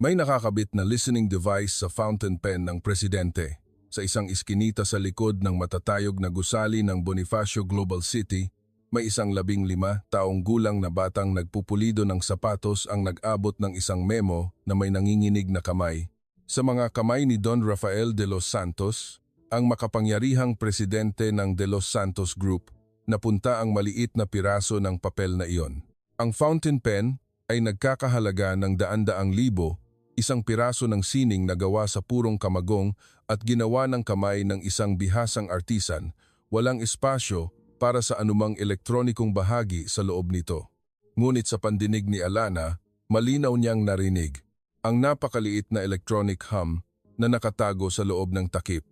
May nakakabit na listening device sa fountain pen ng presidente. Sa isang iskinita sa likod ng matatayog na gusali ng Bonifacio Global City, may isang 15 taong gulang na batang nagpupulido ng sapatos ang nag-abot ng isang memo na may nanginginig na kamay. Sa mga kamay ni Don Rafael de los Santos, ang makapangyarihang presidente ng De Los Santos Group, napunta ang maliit na piraso ng papel na iyon. Ang fountain pen ay nagkakahalaga ng daan-daang libo, isang piraso ng sining na gawa sa purong kamagong at ginawa ng kamay ng isang bihasang artisan, walang espasyo para sa anumang elektronikong bahagi sa loob nito. Ngunit sa pandinig ni Alana, malinaw niyang narinig ang napakaliit na electronic hum na nakatago sa loob ng takip.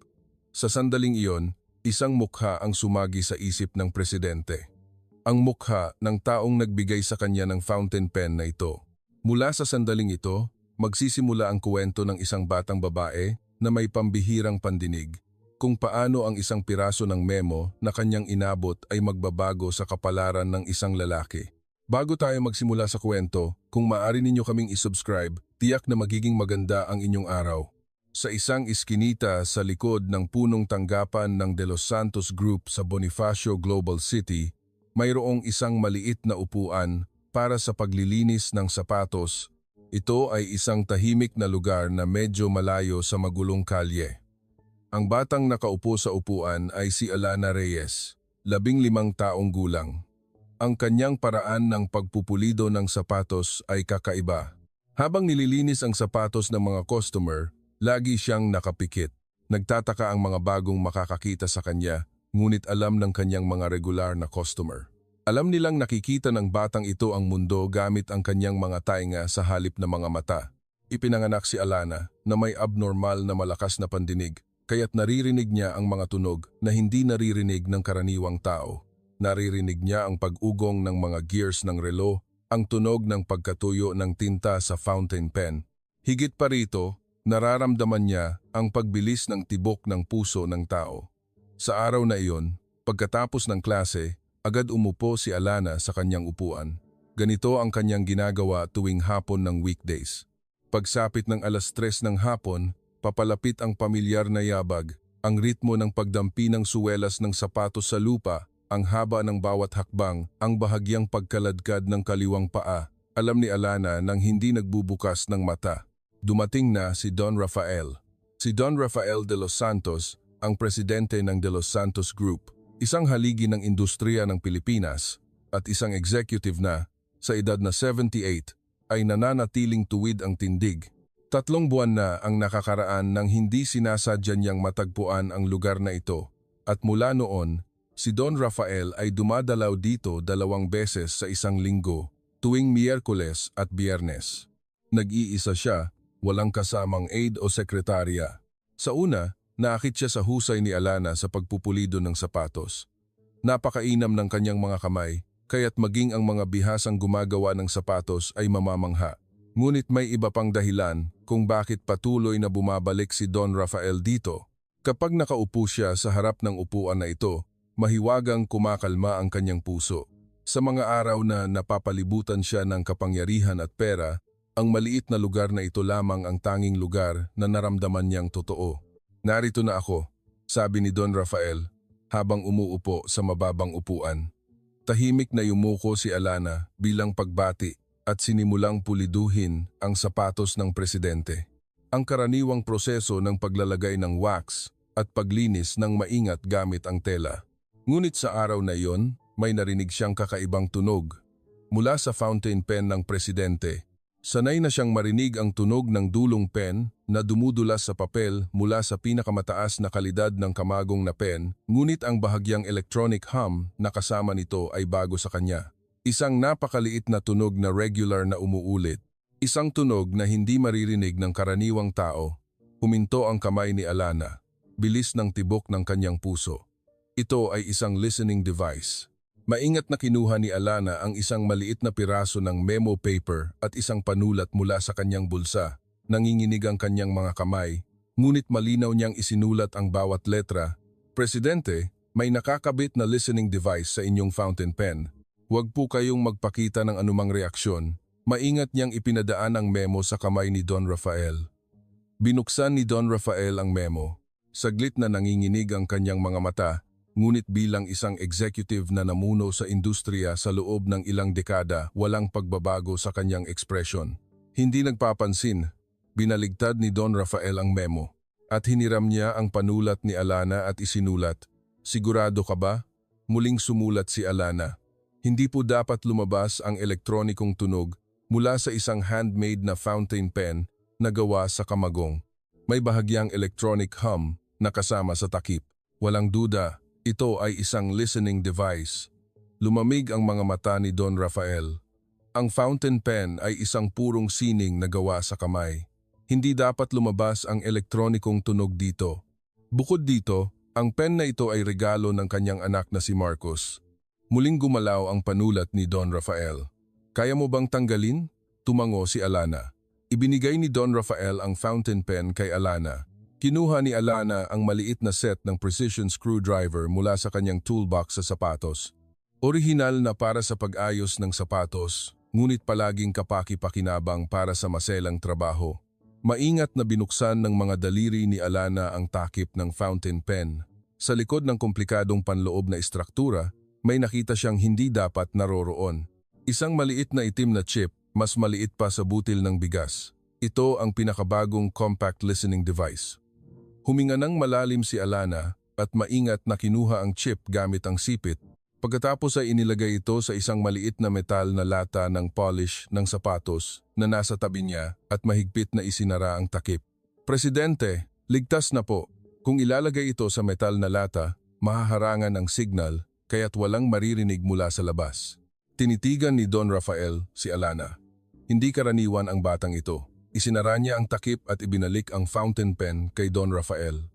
Sa sandaling iyon, isang mukha ang sumagi sa isip ng presidente. Ang mukha ng taong nagbigay sa kanya ng fountain pen na ito. Mula sa sandaling ito, magsisimula ang kwento ng isang batang babae na may pambihirang pandinig, kung paano ang isang piraso ng memo na kanyang inabot ay magbabago sa kapalaran ng isang lalaki. Bago tayo magsimula sa kwento, kung maaari ninyo kaming isubscribe, tiyak na magiging maganda ang inyong araw. Sa isang iskinita sa likod ng punong tanggapan ng De Los Santos Group sa Bonifacio Global City, mayroong isang maliit na upuan para sa paglilinis ng sapatos. Ito ay isang tahimik na lugar na medyo malayo sa magulong kalye. Ang batang nakaupo sa upuan ay si Alana Reyes, 15 taong gulang. Ang kanyang paraan ng pagpupulido ng sapatos ay kakaiba. Habang nililinis ang sapatos ng mga customer, lagi siyang nakapikit. Nagtataka ang mga bagong makakakita sa kanya, ngunit alam ng kanyang mga regular na customer. Alam nilang nakikita ng batang ito ang mundo gamit ang kanyang mga tainga sa halip na mga mata. Ipinanganak si Alana na may abnormal na malakas na pandinig, kaya't naririnig niya ang mga tunog na hindi naririnig ng karaniwang tao. Naririnig niya ang pag-ugong ng mga gears ng relo, ang tunog ng pagkatuyo ng tinta sa fountain pen. Higit pa rito, nararamdaman niya ang pagbilis ng tibok ng puso ng tao. Sa araw na iyon, pagkatapos ng klase, agad umupo si Alana sa kanyang upuan. Ganito ang kanyang ginagawa tuwing hapon ng weekdays. Pagsapit ng 3:00 ng hapon, papalapit ang pamilyar na yabag, ang ritmo ng pagdampi ng suwelas ng sapatos sa lupa, ang haba ng bawat hakbang, ang bahagyang pagkaladkad ng kaliwang paa. Alam ni Alana nang hindi nagbubukas ng mata. Dumating na si Don Rafael. Si Don Rafael de los Santos, ang presidente ng De Los Santos Group, isang haligi ng industriya ng Pilipinas at isang executive na, sa edad na 78, ay nananatiling tuwid ang tindig. 3 buwan na ang nakakaraan nang hindi sinasadya niyang matagpuan ang lugar na ito, at mula noon, si Don Rafael ay dumadalaw dito 2 beses sa isang linggo, tuwing Miyerkules at Biyernes. Nag-iisa siya, walang kasamang aide o sekretarya. Sa una, naakit siya sa husay ni Alana sa pagpupulido ng sapatos. Napakainam ng kanyang mga kamay, kaya't maging ang mga bihasang gumagawa ng sapatos ay mamamangha. Ngunit may iba pang dahilan kung bakit patuloy na bumabalik si Don Rafael dito. Kapag nakaupo siya sa harap ng upuan na ito, mahiwagang kumakalma ang kanyang puso. Sa mga araw na napapalibutan siya ng kapangyarihan at pera, ang maliit na lugar na ito lamang ang tanging lugar na naramdaman niyang totoo. Narito na ako, sabi ni Don Rafael, habang umuupo sa mababang upuan. Tahimik na yumuko si Alana bilang pagbati at sinimulang puliduhin ang sapatos ng presidente. Ang karaniwang proseso ng paglalagay ng wax at paglinis ng maingat gamit ang tela. Ngunit sa araw na iyon, may narinig siyang kakaibang tunog. Mula sa fountain pen ng presidente, sanay na siyang marinig ang tunog ng dulong pen na dumudulas sa papel mula sa pinakamataas na kalidad ng kamagong na pen, ngunit ang bahagyang electronic hum na kasama nito ay bago sa kanya. Isang napakaliit na tunog na regular na umuulit. Isang tunog na hindi maririnig ng karaniwang tao. Huminto ang kamay ni Alana, bilis ng tibok ng kanyang puso. Ito ay isang listening device. Maingat na kinuha ni Alana ang isang maliit na piraso ng memo paper at isang panulat mula sa kanyang bulsa. Nanginginig ang kanyang mga kamay, ngunit malinaw niyang isinulat ang bawat letra. Presidente, may nakakabit na listening device sa inyong fountain pen. Huwag po kayong magpakita ng anumang reaksyon. Maingat niyang ipinadaan ang memo sa kamay ni Don Rafael. Binuksan ni Don Rafael ang memo. Saglit na nanginginig ang kanyang mga mata, ngunit bilang isang executive na namuno sa industriya sa loob ng ilang dekada, walang pagbabago sa kanyang ekspresyon. Hindi nagpapansin, binaligtad ni Don Rafael ang memo at hiniram niya ang panulat ni Alana at isinulat. Sigurado ka ba? Muling sumulat si Alana. Hindi po dapat lumabas ang elektronikong tunog mula sa isang handmade na fountain pen na gawa sa kamagong. May bahagyang electronic hum na kasama sa takip. Walang duda, ito ay isang listening device. Lumamig ang mga mata ni Don Rafael. Ang fountain pen ay isang purong sining na gawa sa kamay. Hindi dapat lumabas ang elektronikong tunog dito. Bukod dito, ang pen na ito ay regalo ng kanyang anak na si Marcos. Muling gumalaw ang panulat ni Don Rafael. Kaya mo bang tanggalin? Tumango si Alana. Ibinigay ni Don Rafael ang fountain pen kay Alana. Kinuha ni Alana ang maliit na set ng precision screwdriver mula sa kanyang toolbox sa sapatos. Orihinal na para sa pag-ayos ng sapatos, ngunit palaging kapaki-pakinabang para sa maselang trabaho. Maingat na binuksan ng mga daliri ni Alana ang takip ng fountain pen. Sa likod ng komplikadong panloob na istruktura, may nakita siyang hindi dapat naroroon. Isang maliit na itim na chip, mas maliit pa sa butil ng bigas. Ito ang pinakabagong compact listening device. Huminga ng malalim si Alana at maingat na kinuha ang chip gamit ang sipit. Pagkatapos ay inilagay ito sa isang maliit na metal na lata ng polish ng sapatos na nasa tabi niya at mahigpit na isinara ang takip. Presidente, ligtas na po. Kung ilalagay ito sa metal na lata, mahaharangan ang signal kaya't walang maririnig mula sa labas. Tinitigan ni Don Rafael si Alana. Hindi karaniwan ang batang ito. Isinara niya ang takip at ibinalik ang fountain pen kay Don Rafael.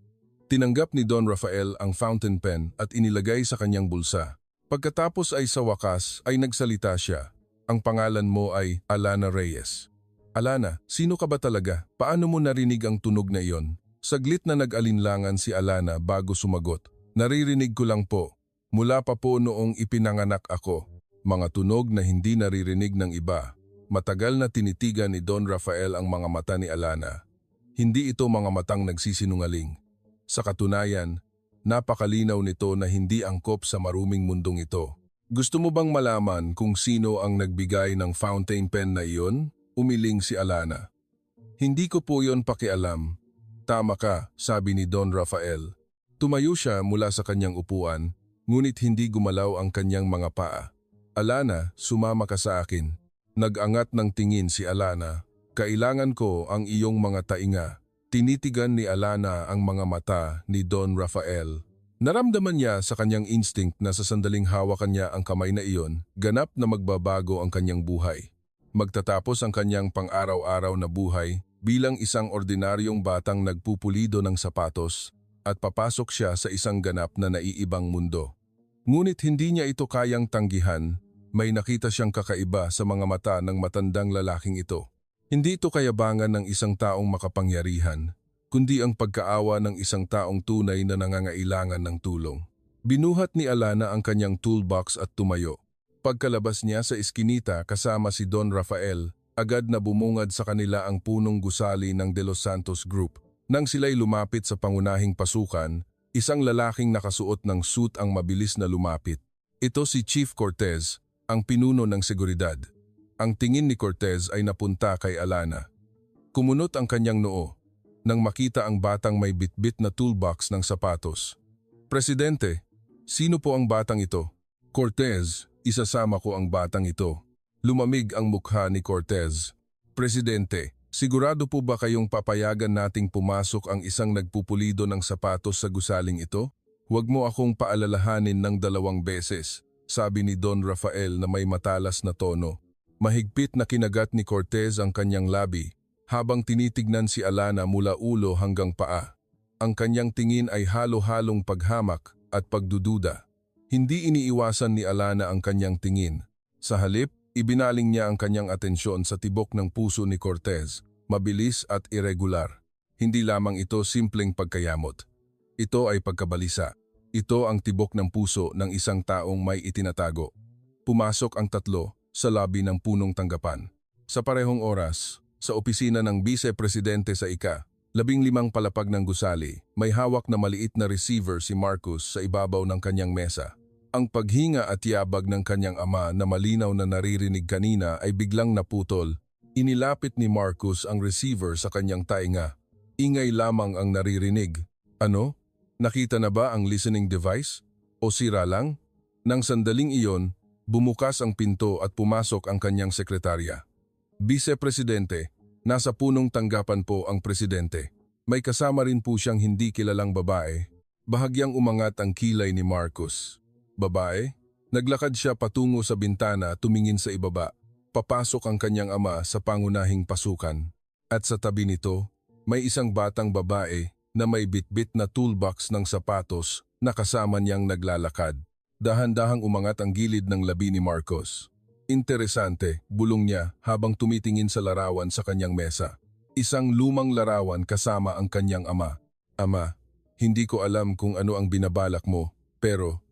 Tinanggap ni Don Rafael ang fountain pen at inilagay sa kanyang bulsa. Pagkatapos ay sa wakas ay nagsalita siya. Ang pangalan mo ay Alana Reyes. Alana, sino ka ba talaga? Paano mo narinig ang tunog na iyon? Saglit na nag-alinlangan si Alana bago sumagot. Naririnig ko lang po. Mula pa po noong ipinanganak ako. Mga tunog na hindi naririnig ng iba. Matagal na tinitigan ni Don Rafael ang mga mata ni Alana. Hindi ito mga matang nagsisinungaling. Sa katunayan, napakalinaw nito na hindi angkop sa maruming mundong ito. Gusto mo bang malaman kung sino ang nagbigay ng fountain pen na iyon? Umiling si Alana. Hindi ko po yon pakialam. Tama ka, sabi ni Don Rafael. Tumayo siya mula sa kanyang upuan, ngunit hindi gumalaw ang kanyang mga paa. Alana, sumama ka sa akin. Nag-angat ng tingin si Alana. Kailangan ko ang iyong mga tainga. Tinitigan ni Alana ang mga mata ni Don Rafael. Naramdaman niya sa kanyang instinct na sa sandaling hawakan niya ang kamay na iyon, ganap na magbabago ang kanyang buhay. Magtatapos ang kanyang pang-araw-araw na buhay bilang isang ordinaryong batang nagpupulido ng sapatos at papasok siya sa isang ganap na naiibang mundo. Ngunit hindi niya ito kayang tanggihan. May nakita siyang kakaiba sa mga mata ng matandang lalaking ito. Hindi ito kayabangan ng isang taong makapangyarihan, kundi ang pagkaawa ng isang taong tunay na nangangailangan ng tulong. Binuhat ni Alana ang kanyang toolbox at tumayo. Pagkalabas niya sa iskinita kasama si Don Rafael, agad na bumungad sa kanila ang punong gusali ng De Los Santos Group. Nang sila'y lumapit sa pangunahing pasukan, isang lalaking nakasuot ng suit ang mabilis na lumapit. Ito si Chief Cortez, ang pinuno ng seguridad. Ang tingin ni Cortez ay napunta kay Alana. Kumunot ang kanyang noo nang makita ang batang may bitbit na toolbox ng sapatos. Presidente, sino po ang batang ito? Cortez, isasama ko ang batang ito. Lumamig ang mukha ni Cortez. Presidente, sigurado po ba kayong papayagan nating pumasok ang isang nagpupulido ng sapatos sa gusaling ito? Huwag mo akong paalalahanin ng 2 beses. Sabi ni Don Rafael na may matalas na tono. Mahigpit na kinagat ni Cortez ang kanyang labi habang tinitignan si Alana mula ulo hanggang paa. Ang kanyang tingin ay halo-halong paghamak at pagdududa. Hindi iniiwasan ni Alana ang kanyang tingin. Sa halip, ibinaling niya ang kanyang atensyon sa tibok ng puso ni Cortez, mabilis at irregular. Hindi lamang ito simpleng pagkayamot. Ito ay pagkabalisa. Ito ang tibok ng puso ng isang taong may itinatago. Pumasok ang tatlo sa lobby ng punong tanggapan. Sa parehong oras, sa opisina ng Vice-Presidente sa ika-15 palapag ng gusali, may hawak na maliit na receiver si Marcos sa ibabaw ng kanyang mesa. Ang paghinga at yabag ng kanyang ama na malinaw na naririnig kanina ay biglang naputol. Inilapit ni Marcos ang receiver sa kanyang tainga. Ingay lamang ang naririnig. Ano? Nakita na ba ang listening device? O sira lang? Nang sandaling iyon, bumukas ang pinto at pumasok ang kanyang sekretarya. Vice-Presidente, nasa punong tanggapan po ang presidente. May kasama rin po siyang hindi kilalang babae. Bahagyang umangat ang kilay ni Marcos. Babae? Naglakad siya patungo sa bintana, tumingin sa ibaba. Papasok ang kanyang ama sa pangunahing pasukan. At sa tabi nito, may isang batang babae na may bitbit na toolbox ng sapatos na kasama niyang naglalakad. Dahan-dahang umangat ang gilid ng labi ni Marcos. Interesante, bulong niya habang tumitingin sa larawan sa kanyang mesa. Isang lumang larawan kasama ang kanyang ama. Ama, hindi ko alam kung ano ang binabalak mo, pero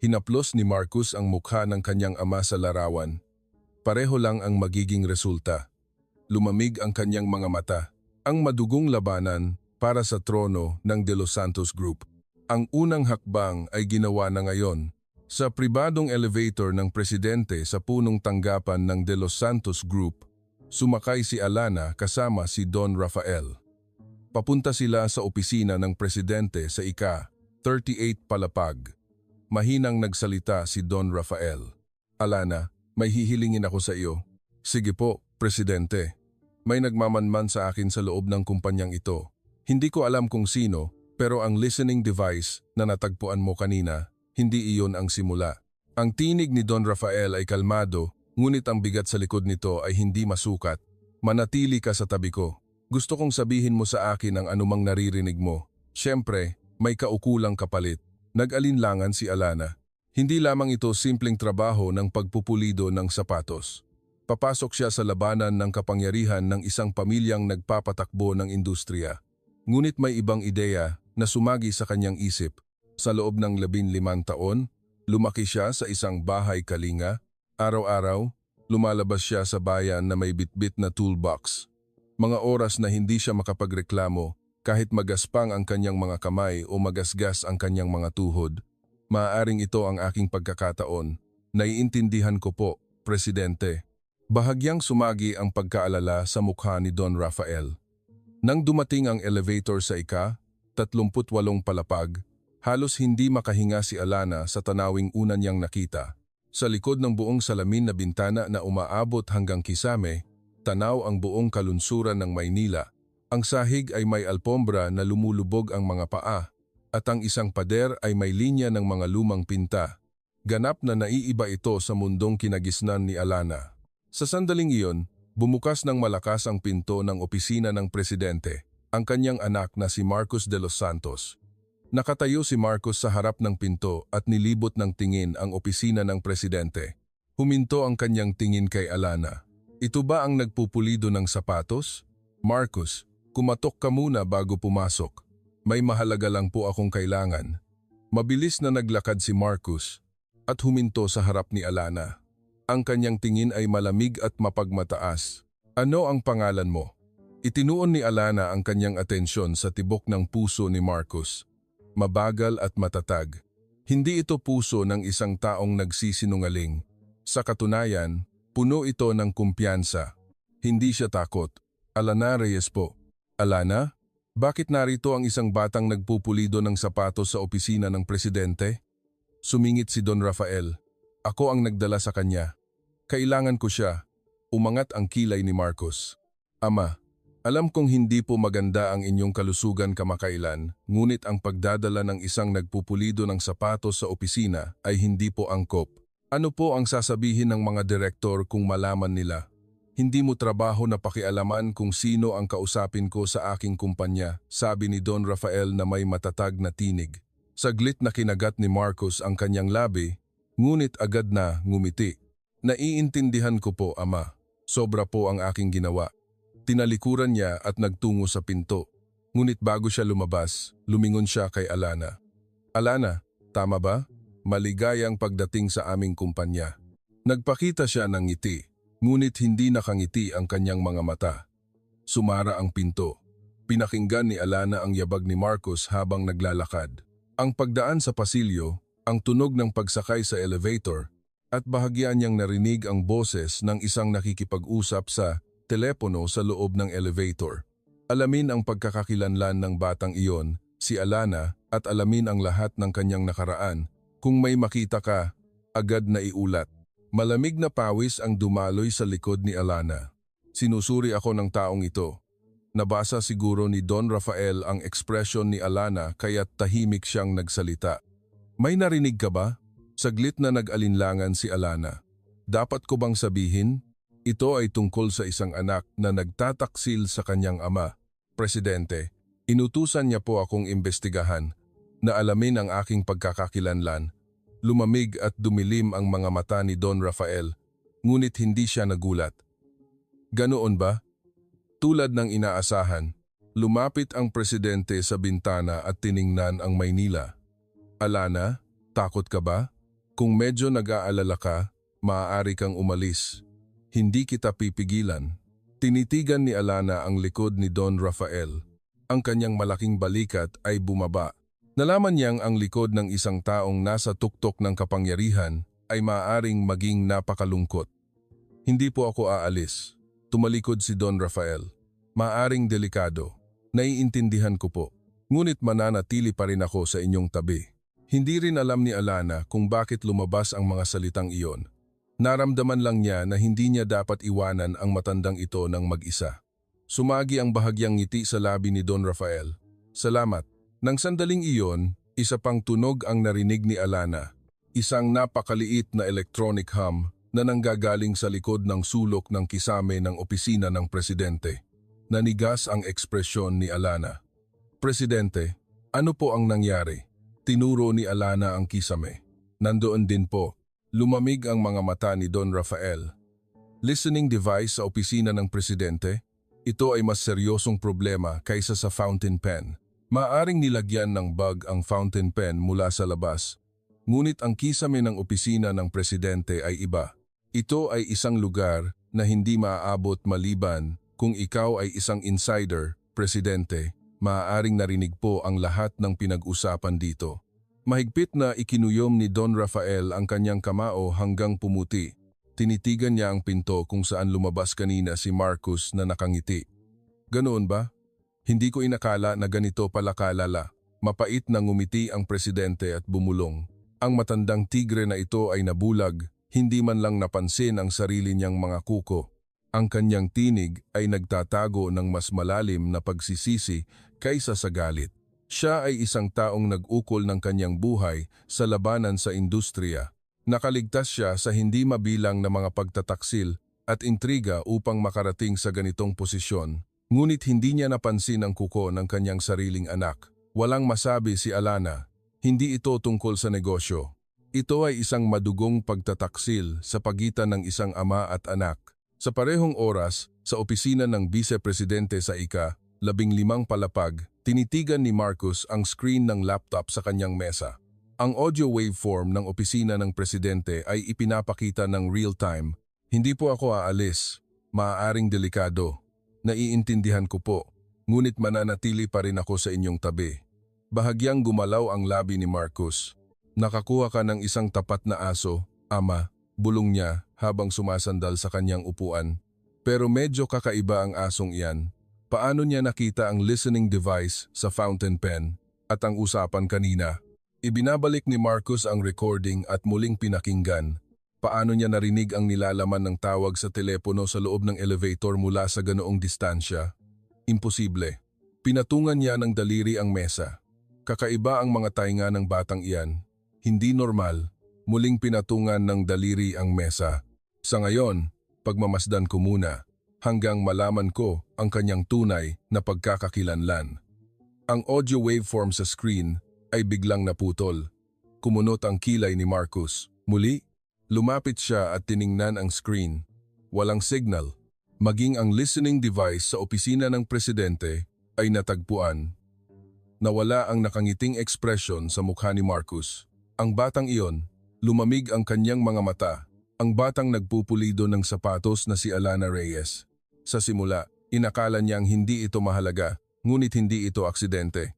hinaplos ni Marcos ang mukha ng kanyang ama sa larawan. Pareho lang ang magiging resulta. Lumamig ang kanyang mga mata. Ang madugong labanan para sa trono ng De Los Santos Group. Ang unang hakbang ay ginawa na ngayon. Sa pribadong elevator ng presidente sa punong tanggapan ng De Los Santos Group, sumakay si Alana kasama si Don Rafael. Papunta sila sa opisina ng presidente sa ika-38 palapag. Mahinang nagsalita si Don Rafael. Alana, may hihilingin ako sa iyo. Sige po, presidente. May nagmamanman sa akin sa loob ng kumpanyang ito. Hindi ko alam kung sino, pero ang listening device na natagpuan mo kanina, hindi iyon ang simula. Ang tinig ni Don Rafael ay kalmado, ngunit ang bigat sa likod nito ay hindi masukat. Manatili ka sa tabi ko. Gusto kong sabihin mo sa akin ang anumang naririnig mo. Siyempre, may kaukulang kapalit. Nag-alinlangan si Alana. Hindi lamang ito simpleng trabaho ng pagpupulido ng sapatos. Papasok siya sa labanan ng kapangyarihan ng isang pamilyang nagpapatakbo ng industriya. Ngunit may ibang ideya na sumagi sa kanyang isip. Sa loob ng 15 taon, lumaki siya sa isang bahay kalinga. Araw-araw, lumalabas siya sa bayan na may bitbit na toolbox. Mga oras na hindi siya makapagreklamo kahit magaspang ang kanyang mga kamay o magasgas ang kanyang mga tuhod. Maaaring ito ang aking pagkakataon. Naiintindihan ko po, Presidente. Bahagyang sumagi ang pagkaalala sa mukha ni Don Rafael. Nang dumating ang elevator sa ika-38 palapag, halos hindi makahinga si Alana sa tanawing una niyang nakita. Sa likod ng buong salamin na bintana na umaabot hanggang kisame, tanaw ang buong kalunsuran ng Maynila. Ang sahig ay may alpombra na lumulubog ang mga paa, at ang isang pader ay may linya ng mga lumang pinta. Ganap na naiiba ito sa mundong kinagisnan ni Alana. Sa sandaling iyon, bumukas ng malakas ang pinto ng opisina ng presidente, ang kanyang anak na si Marcos de los Santos. Nakatayo si Marcos sa harap ng pinto at nilibot ng tingin ang opisina ng presidente. Huminto ang kanyang tingin kay Alana. Ito ba ang nagpupulido ng sapatos? Marcos, kumatok ka muna bago pumasok. May mahalaga lang po akong kailangan. Mabilis na naglakad si Marcos at huminto sa harap ni Alana. Ang kanyang tingin ay malamig at mapagmataas. Ano ang pangalan mo? Itinuon ni Alana ang kanyang atensyon sa tibok ng puso ni Marcos. Mabagal at matatag. Hindi ito puso ng isang taong nagsisinungaling. Sa katunayan, puno ito ng kumpiyansa. Hindi siya takot. Alana Reyes po. Alana, bakit narito ang isang batang nagpupulido ng sapatos sa opisina ng presidente? Sumingit si Don Rafael. Ako ang nagdala sa kanya. Kailangan ko siya. Umangat ang kilay ni Marcos. Ama, alam kong hindi po maganda ang inyong kalusugan kamakailan, ngunit ang pagdadala ng isang nagpupulido ng sapatos sa opisina ay hindi po angkop. Ano po ang sasabihin ng mga direktor kung malaman nila? Hindi mo trabaho na pakialaman kung sino ang kausapin ko sa aking kumpanya, sabi ni Don Rafael na may matatag na tinig. Saglit na kinagat ni Marcos ang kanyang labi, ngunit agad na ngumiti. Naiintindihan ko po, Ama. Sobra po ang aking ginawa. Tinalikuran niya at nagtungo sa pinto. Ngunit bago siya lumabas, lumingon siya kay Alana. Alana, tama ba? Maligayang pagdating sa aming kumpanya. Nagpakita siya ng ngiti. Ngunit hindi nakangiti ang kanyang mga mata. Sumara ang pinto. Pinakinggan ni Alana ang yabag ni Marcos habang naglalakad. Ang pagdaan sa pasilyo, ang tunog ng pagsakay sa elevator, at bahagyan niyang narinig ang boses ng isang nakikipag-usap sa telepono sa loob ng elevator. Alamin ang pagkakakilanlan ng batang iyon, si Alana, at alamin ang lahat ng kanyang nakaraan. Kung may makita ka, agad na iulat. Malamig na pawis ang dumaloy sa likod ni Alana. Sinusuri ako ng taong ito. Nabasa siguro ni Don Rafael ang ekspresyon ni Alana kaya't tahimik siyang nagsalita. May narinig ka ba? Saglit na nag-alinlangan si Alana. Dapat ko bang sabihin? Ito ay tungkol sa isang anak na nagtataksil sa kanyang ama. Presidente, inutusan niya po akong imbestigahan na alamin ang aking pagkakakilanlan. Lumamig at dumilim ang mga mata ni Don Rafael, ngunit hindi siya nagulat. Ganoon ba? Tulad ng inaasahan, lumapit ang presidente sa bintana at tiningnan ang Maynila. Alana, takot ka ba? Kung medyo nag-aalala ka, maaari kang umalis. Hindi kita pipigilan. Tinitigan ni Alana ang likod ni Don Rafael. Ang kanyang malaking balikat ay bumaba. Nalaman niyang ang likod ng isang taong nasa tuktok ng kapangyarihan ay maaaring maging napakalungkot. Hindi po ako aalis. Tumalikod si Don Rafael. Maaring delikado. Naiintindihan ko po. Ngunit mananatili pa rin ako sa inyong tabi. Hindi rin alam ni Alana kung bakit lumabas ang mga salitang iyon. Naramdaman lang niya na hindi niya dapat iwanan ang matandang ito ng mag-isa. Sumagi ang bahagyang ngiti sa labi ni Don Rafael. Salamat. Nang sandaling iyon, isa pang tunog ang narinig ni Alana. Isang napakaliit na electronic hum na nanggagaling sa likod ng sulok ng kisame ng opisina ng presidente. Nanigas ang ekspresyon ni Alana. Presidente, ano po ang nangyari? Tinuro ni Alana ang kisame. Nandoon din po. Lumamig ang mga mata ni Don Rafael. Listening device sa opisina ng presidente? Ito ay mas seryosong problema kaysa sa fountain pen. Maaring nilagyan ng bug ang fountain pen mula sa labas. Ngunit ang kisame ng opisina ng presidente ay iba. Ito ay isang lugar na hindi maaabot maliban kung ikaw ay isang insider, presidente. Maaaring narinig po ang lahat ng pinag-usapan dito. Mahigpit na ikinuyom ni Don Rafael ang kanyang kamao hanggang pumuti. Tinitigan niya ang pinto kung saan lumabas kanina si Marcos na nakangiti. Ganoon ba? Hindi ko inakala na ganito pala kalala. Mapait na ngumiti ang presidente at bumulong. Ang matandang tigre na ito ay nabulag, hindi man lang napansin ang sarili niyang mga kuko. Ang kanyang tinig ay nagtatago ng mas malalim na pagsisisi kaysa sa galit. Siya ay isang taong nag-ukol ng kanyang buhay sa labanan sa industriya. Nakaligtas siya sa hindi mabilang na mga pagtataksil at intriga upang makarating sa ganitong posisyon. Ngunit hindi niya napansin ang kuko ng kanyang sariling anak. Walang masabi si Alana. Hindi ito tungkol sa negosyo. Ito ay isang madugong pagtataksil sa pagitan ng isang ama at anak. Sa parehong oras, sa opisina ng Vice-Presidente sa ika-15 palapag, tinitigan ni Marcos ang screen ng laptop sa kanyang mesa. Ang audio waveform ng opisina ng presidente ay ipinapakita ng real-time. Hindi po ako aalis. Maaaring delikado. Naiintindihan ko po. Ngunit mananatili pa rin ako sa inyong tabi. Bahagyang gumalaw ang labi ni Marcos. Nakakuha ka ng isang tapat na aso, ama, bulong niya habang sumasandal sa kanyang upuan. Pero medyo kakaiba ang asong iyan. Paano niya nakita ang listening device sa fountain pen at ang usapan kanina? Ibinabalik ni Marcos ang recording at muling pinakinggan. Paano niya narinig ang nilalaman ng tawag sa telepono sa loob ng elevator mula sa ganoong distansya? Imposible. Pinatungan niya ng daliri ang mesa. Kakaiba ang mga tainga ng batang iyan. Hindi normal. Muling pinatungan ng daliri ang mesa. Sa ngayon, pagmamasdan ko muna. Hanggang malaman ko ang kanyang tunay na pagkakakilanlan. Ang audio waveform sa screen ay biglang naputol. Kumunot ang kilay ni Marcos. Muli, lumapit siya at tiningnan ang screen. Walang signal. Maging ang listening device sa opisina ng presidente ay natagpuan. Nawala ang nakangiting ekspresyon sa mukha ni Marcos. Ang batang iyon, lumamig ang kanyang mga mata. ang batang nagpupulido ng sapatos na si Alana Reyes. Sa simula, inakala niyang hindi ito mahalaga, ngunit hindi ito aksidente.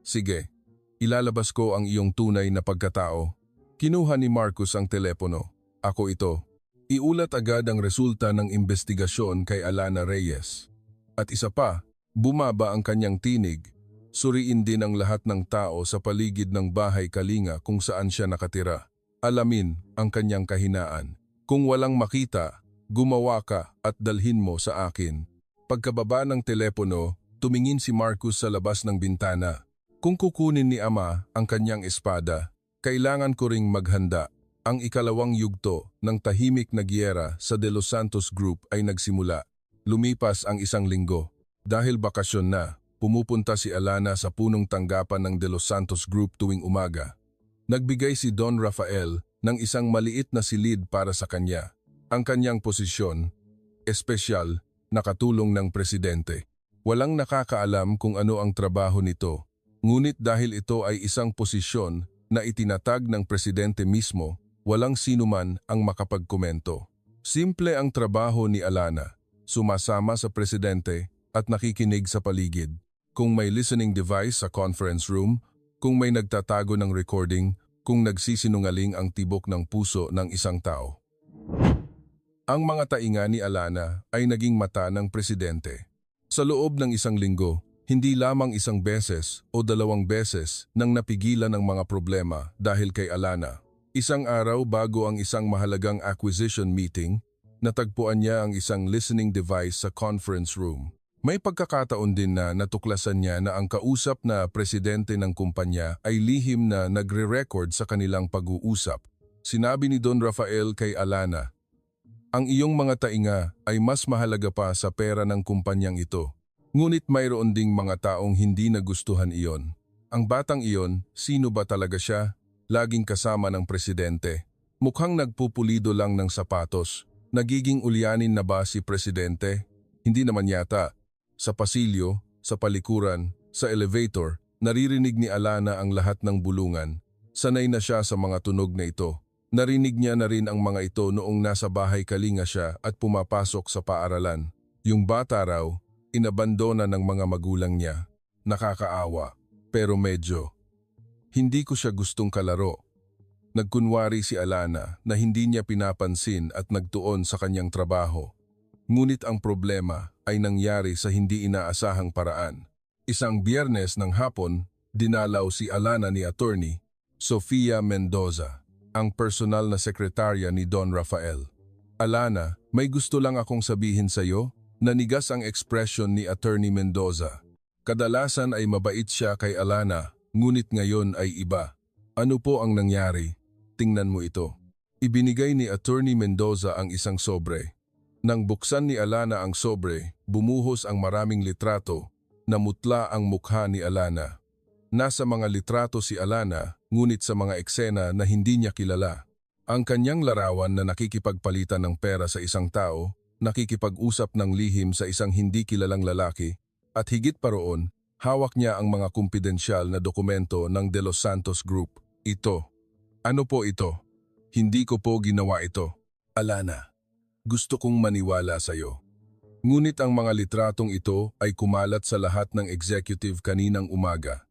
Sige, ilalabas ko ang iyong tunay na pagkatao. Kinuha ni Marcus ang telepono. Ako ito. Iulat agad ang resulta ng investigasyon kay Alana Reyes. At isa pa, bumaba ang kanyang tinig. Suriin din ang lahat ng tao sa paligid ng bahay Kalinga kung saan siya nakatira. Alamin ang kanyang kahinaan. Kung walang makita, gumawa ka at dalhin mo sa akin. Pagkababa ng telepono, tumingin si Marcus sa labas ng bintana. Kung kukunin ni Ama ang kanyang espada, kailangan ko ring maghanda. Ang ikalawang yugto ng tahimik na giyera sa De Los Santos Group ay nagsimula. Lumipas ang isang linggo. Dahil bakasyon na, pumupunta si Alana sa punong tanggapan ng De Los Santos Group tuwing umaga. Nagbigay si Don Rafael ng isang maliit na silid para sa kanya. Ang kanyang posisyon, espesyal, nakatulong ng presidente. Walang nakakaalam kung ano ang trabaho nito, ngunit dahil ito ay isang posisyon na itinatag ng presidente mismo, walang sinuman ang makapagkomento. Simple ang trabaho ni Alana, sumasama sa presidente at nakikinig sa paligid. Kung may listening device sa conference room, kung may nagtatago ng recording, kung nagsisinungaling ang tibok ng puso ng isang tao. Ang mga tainga ni Alana ay naging mata ng presidente. Sa loob ng isang linggo, hindi lamang isang beses o dalawang beses nang napigilan ang mga problema dahil kay Alana. Isang araw bago ang isang mahalagang acquisition meeting, natagpuan niya ang isang listening device sa conference room. May pagkakataon din na natuklasan niya na ang kausap na presidente ng kumpanya ay lihim na nagre-record sa kanilang pag-uusap. Sinabi ni Don Rafael kay Alana, "Ang iyong mga tainga ay mas mahalaga pa sa pera ng kumpanyang ito. Ngunit mayroon ding mga taong hindi nagustuhan iyon. Ang batang iyon, sino ba talaga siya? Laging kasama ng presidente. Mukhang nagpupulido lang ng sapatos. Nagiging ulyanin na ba si presidente? Hindi naman yata." Sa pasilyo, sa palikuran, sa elevator, naririnig ni Alana ang lahat ng bulungan. Sanay na siya sa mga tunog na ito. Narinig niya na rin ang mga ito noong nasa bahay Kalinga siya at pumapasok sa paaralan. Yung bata raw, inabandona ng mga magulang niya. Nakakaawa, pero medyo. Hindi ko siya gustong kalaro. Nagkunwari si Alana na hindi niya pinapansin at nagtuon sa kanyang trabaho. Ngunit ang problema ay nangyari sa hindi inaasahang paraan. Isang Biyernes ng hapon, dinalaw si Alana ni Attorney Sofia Mendoza, ang personal na sekretarya ni Don Rafael. "Alana, may gusto lang akong sabihin sa iyo." Nanigas ang ekspresyon ni Attorney Mendoza. Kadalasan ay mabait siya kay Alana, ngunit ngayon ay iba. "Ano po ang nangyari? Tingnan mo ito." Ibinigay ni Attorney Mendoza ang isang sobre. Nang buksan ni Alana ang sobre, bumuhos ang maraming litrato, namutla ang mukha ni Alana. Nasa mga litrato si Alana, ngunit sa mga eksena na hindi niya kilala. Ang kanyang larawan na nakikipagpalitan ng pera sa isang tao, nakikipag-usap ng lihim sa isang hindi kilalang lalaki, at higit pa roon, hawak niya ang mga kumpidensyal na dokumento ng De Los Santos Group. "Ito. Ano po ito? Hindi ko po ginawa ito. Alana, gusto kong maniwala sa iyo." Ngunit ang mga litratong ito ay kumalat sa lahat ng executive kaninang umaga.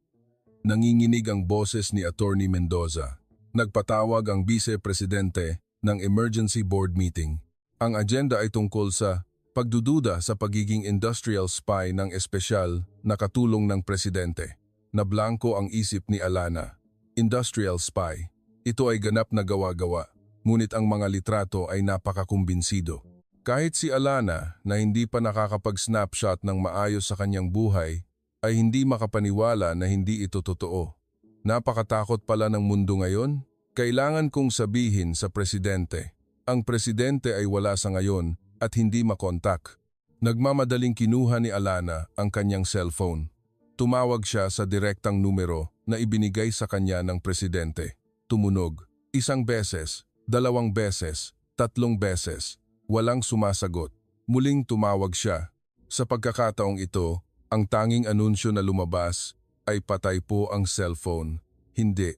Nanginginig ang boses ni Attorney Mendoza. Nagpatawag ang vice-presidente ng emergency board meeting. Ang agenda ay tungkol sa pagdududa sa pagiging industrial spy ng espesyal na katulong ng presidente. Nablangko ang isip ni Alana. Industrial spy. Ito ay ganap na gawa-gawa. Ngunit ang mga litrato ay napakakumbinsido. Kahit si Alana na hindi pa nakakapag-snapshot ng maayos sa kanyang buhay, ay hindi makapaniwala na hindi ito totoo. Napakatakot pala ng mundo ngayon. Kailangan kong sabihin sa presidente. Ang presidente ay wala sa ngayon at hindi makontak. Nagmamadaling kinuha ni Alana ang kanyang cellphone. Tumawag siya sa direktang numero na ibinigay sa kanya ng presidente. Tumunog. 1 beses. 2 beses, 3 beses, walang sumasagot. Muling tumawag siya. Sa pagkakataong ito, ang tanging anunsyo na lumabas ay patay po ang cellphone. Hindi.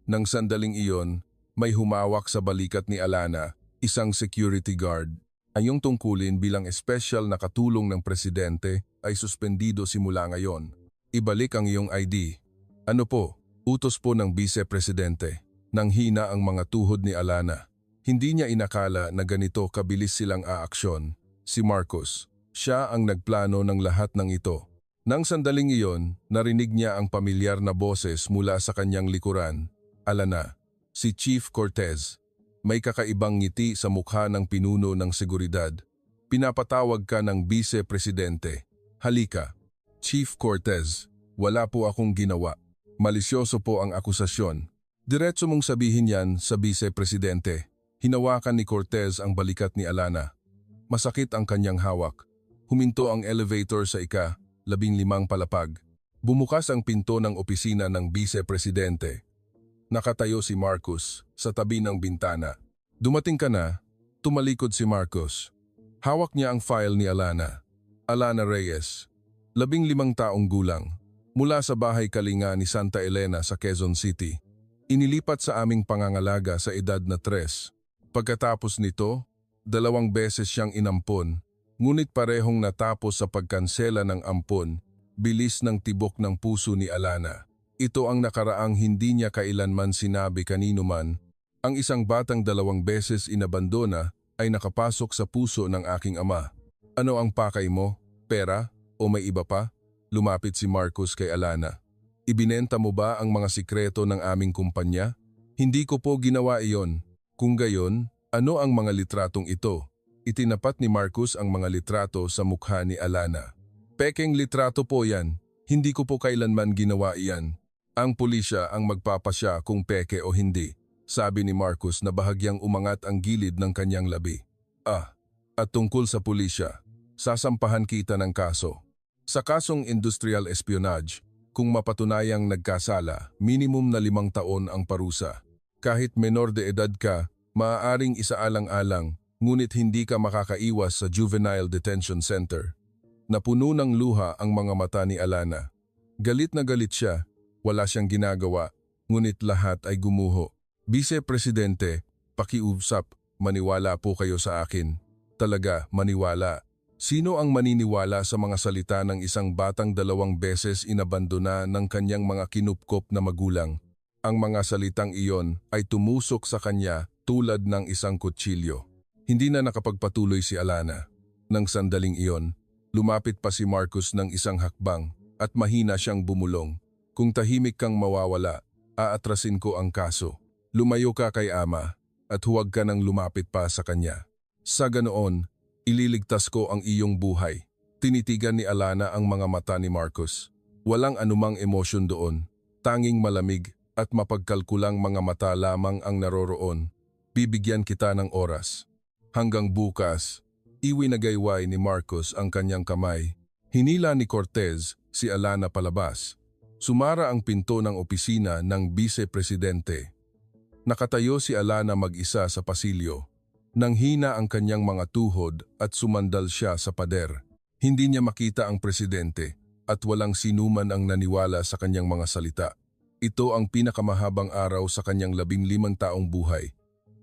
Nang sandaling iyon, May humawak sa balikat ni Alana, isang security guard. Ang iyong tungkulin bilang espesyal na katulong ng presidente ay suspendido simula ngayon. Ibalik ang iyong ID. Ano po? Utos po ng vice-presidente. Nang hina ang mga tuhod ni Alana. Hindi niya inakala na ganito kabilis silang aaksyon. Si Marcos. Siya ang nagplano ng lahat ng ito. Nang sandaling iyon, narinig niya ang pamilyar na boses mula sa kanyang likuran. Alana. Si Chief Cortez. May kakaibang ngiti sa mukha ng pinuno ng seguridad. Pinapatawag ka ng vice-presidente. Halika. Chief Cortez, wala po akong ginawa. Malisyoso po ang akusasyon. Diretso mong sabihin yan sa vice-presidente. Hinawakan ni Cortez ang balikat ni Alana. Masakit ang kanyang hawak. Huminto ang elevator sa ika-15 palapag. Bumukas ang pinto ng opisina ng vice-presidente. Nakatayo si Marcos sa tabi ng bintana. Dumating ka na, tumalikod si Marcos. Hawak niya ang file ni Alana. Alana Reyes, 15 taong gulang, mula sa bahay Kalinga ni Santa Elena sa Quezon City. Inilipat sa aming pangangalaga sa edad na 3. Pagkatapos nito, 2 beses siyang inampon, ngunit parehong natapos sa pagkansela ng ampon, bilis ng tibok ng puso ni Alana. Ito ang nakaraang hindi niya kailanman sinabi kanino man. Ang isang batang 2 beses inabandona ay nakapasok sa puso ng aking ama. Ano ang pakay mo? Pera? O may iba pa? Lumapit si Marcos kay Alana. Ibinenta mo ba ang mga sikreto ng aming kumpanya? Hindi ko po ginawa iyon. Kung gayon, ano ang mga litratong ito? Itinapat ni Marcos ang mga litrato sa mukha ni Alana. Pekeng litrato po yan. Hindi ko po kailanman ginawa iyan. Ang pulisya ang magpapasya kung peke o hindi, sabi ni Marcos na bahagyang umangat ang gilid ng kanyang labi. At tungkol sa pulisya, sasampahan kita ng kaso. Sa kasong industrial espionage, kung mapatunayang nagkasala, minimum na 5 taon ang parusa. Kahit menor de edad ka, maaaring isaalang-alang, ngunit hindi ka makakaiwas sa Juvenile Detention Center. Napuno ng luha ang mga mata ni Alana. Galit na galit siya. Wala siyang ginagawa, ngunit lahat ay gumuho. Vice-presidente, pakiusap, maniwala po kayo sa akin. Talaga, maniwala. Sino ang maniniwala sa mga salita ng isang batang 2 beses inabandona ng kanyang mga kinupkop na magulang? Ang mga salitang iyon ay tumusok sa kanya tulad ng isang kutsilyo. Hindi na nakapagpatuloy si Alana. Nang sandaling iyon, lumapit pa si Marcos ng isang hakbang at mahina siyang bumulong. Kung tahimik kang mawawala, aatrasin ko ang kaso. Lumayo ka kay ama at huwag ka nang lumapit pa sa kanya. Sa ganoon, ililigtas ko ang iyong buhay. Tinitigan ni Alana ang mga mata ni Marcos. Walang anumang emosyon doon. Tanging malamig at mapagkalkulang mga mata lamang ang naroroon. Bibigyan kita ng oras. Hanggang bukas, iwinagayway ni Marcos ang kanyang kamay. Hinila ni Cortez si Alana palabas. Sumara ang pinto ng opisina ng vice-presidente. Nakatayo si Alana mag-isa sa pasilyo. Nang hina ang kanyang mga tuhod at sumandal siya sa pader. Hindi niya makita ang presidente at walang sinuman ang naniwala sa kanyang mga salita. Ito ang pinakamahabang araw sa kanyang 15 taong buhay.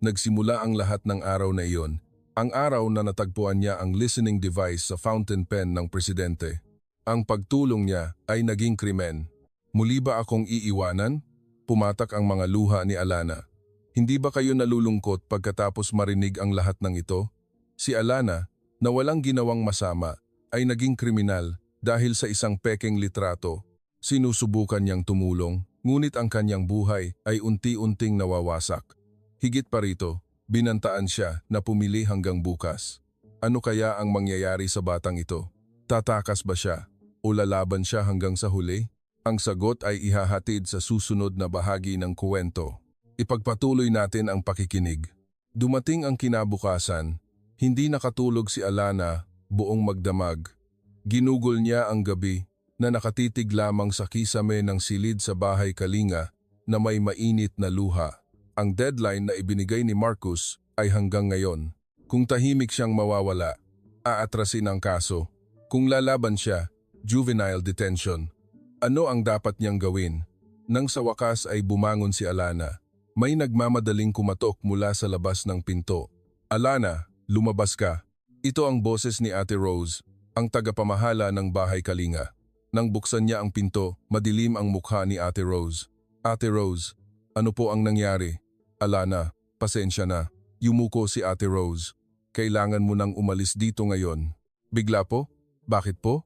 Nagsimula ang lahat ng araw na iyon. Ang araw na natagpuan niya ang listening device sa fountain pen ng presidente. Ang pagtulong niya ay naging krimen. Muli ba akong iiwanan? Pumatak ang mga luha ni Alana. Hindi ba kayo nalulungkot pagkatapos marinig ang lahat ng ito? Si Alana, na walang ginawang masama, ay naging kriminal dahil sa isang pekeng litrato. Sinusubukan niyang tumulong, ngunit ang kanyang buhay ay unti-unting nawawasak. Higit pa rito, binantaan siya na pumili hanggang bukas. Ano kaya ang mangyayari sa batang ito? Tatakas ba siya o lalaban siya hanggang sa huli? Ang sagot ay ihahatid sa susunod na bahagi ng kwento. Ipagpatuloy natin ang pakikinig. Dumating ang kinabukasan, hindi nakatulog si Alana, buong magdamag. Ginugol niya ang gabi na nakatitig lamang sa kisame ng silid sa bahay Kalinga na may mainit na luha. Ang deadline na ibinigay ni Marcos ay hanggang ngayon. Kung tahimik siyang mawawala, aatrasin ang kaso. Kung lalaban siya, juvenile detention. Ano ang dapat niyang gawin? Nang sa wakas ay bumangon si Alana. May nagmamadaling kumatok mula sa labas ng pinto. Alana, lumabas ka. Ito ang boses ni Ate Rose, ang tagapamahala ng Bahay Kalinga. Nang buksan niya ang pinto, madilim ang mukha ni Ate Rose. Ate Rose, ano po ang nangyari? Alana, pasensya na. Yumuko si Ate Rose. Kailangan mo nang umalis dito ngayon. Bigla po? Bakit po?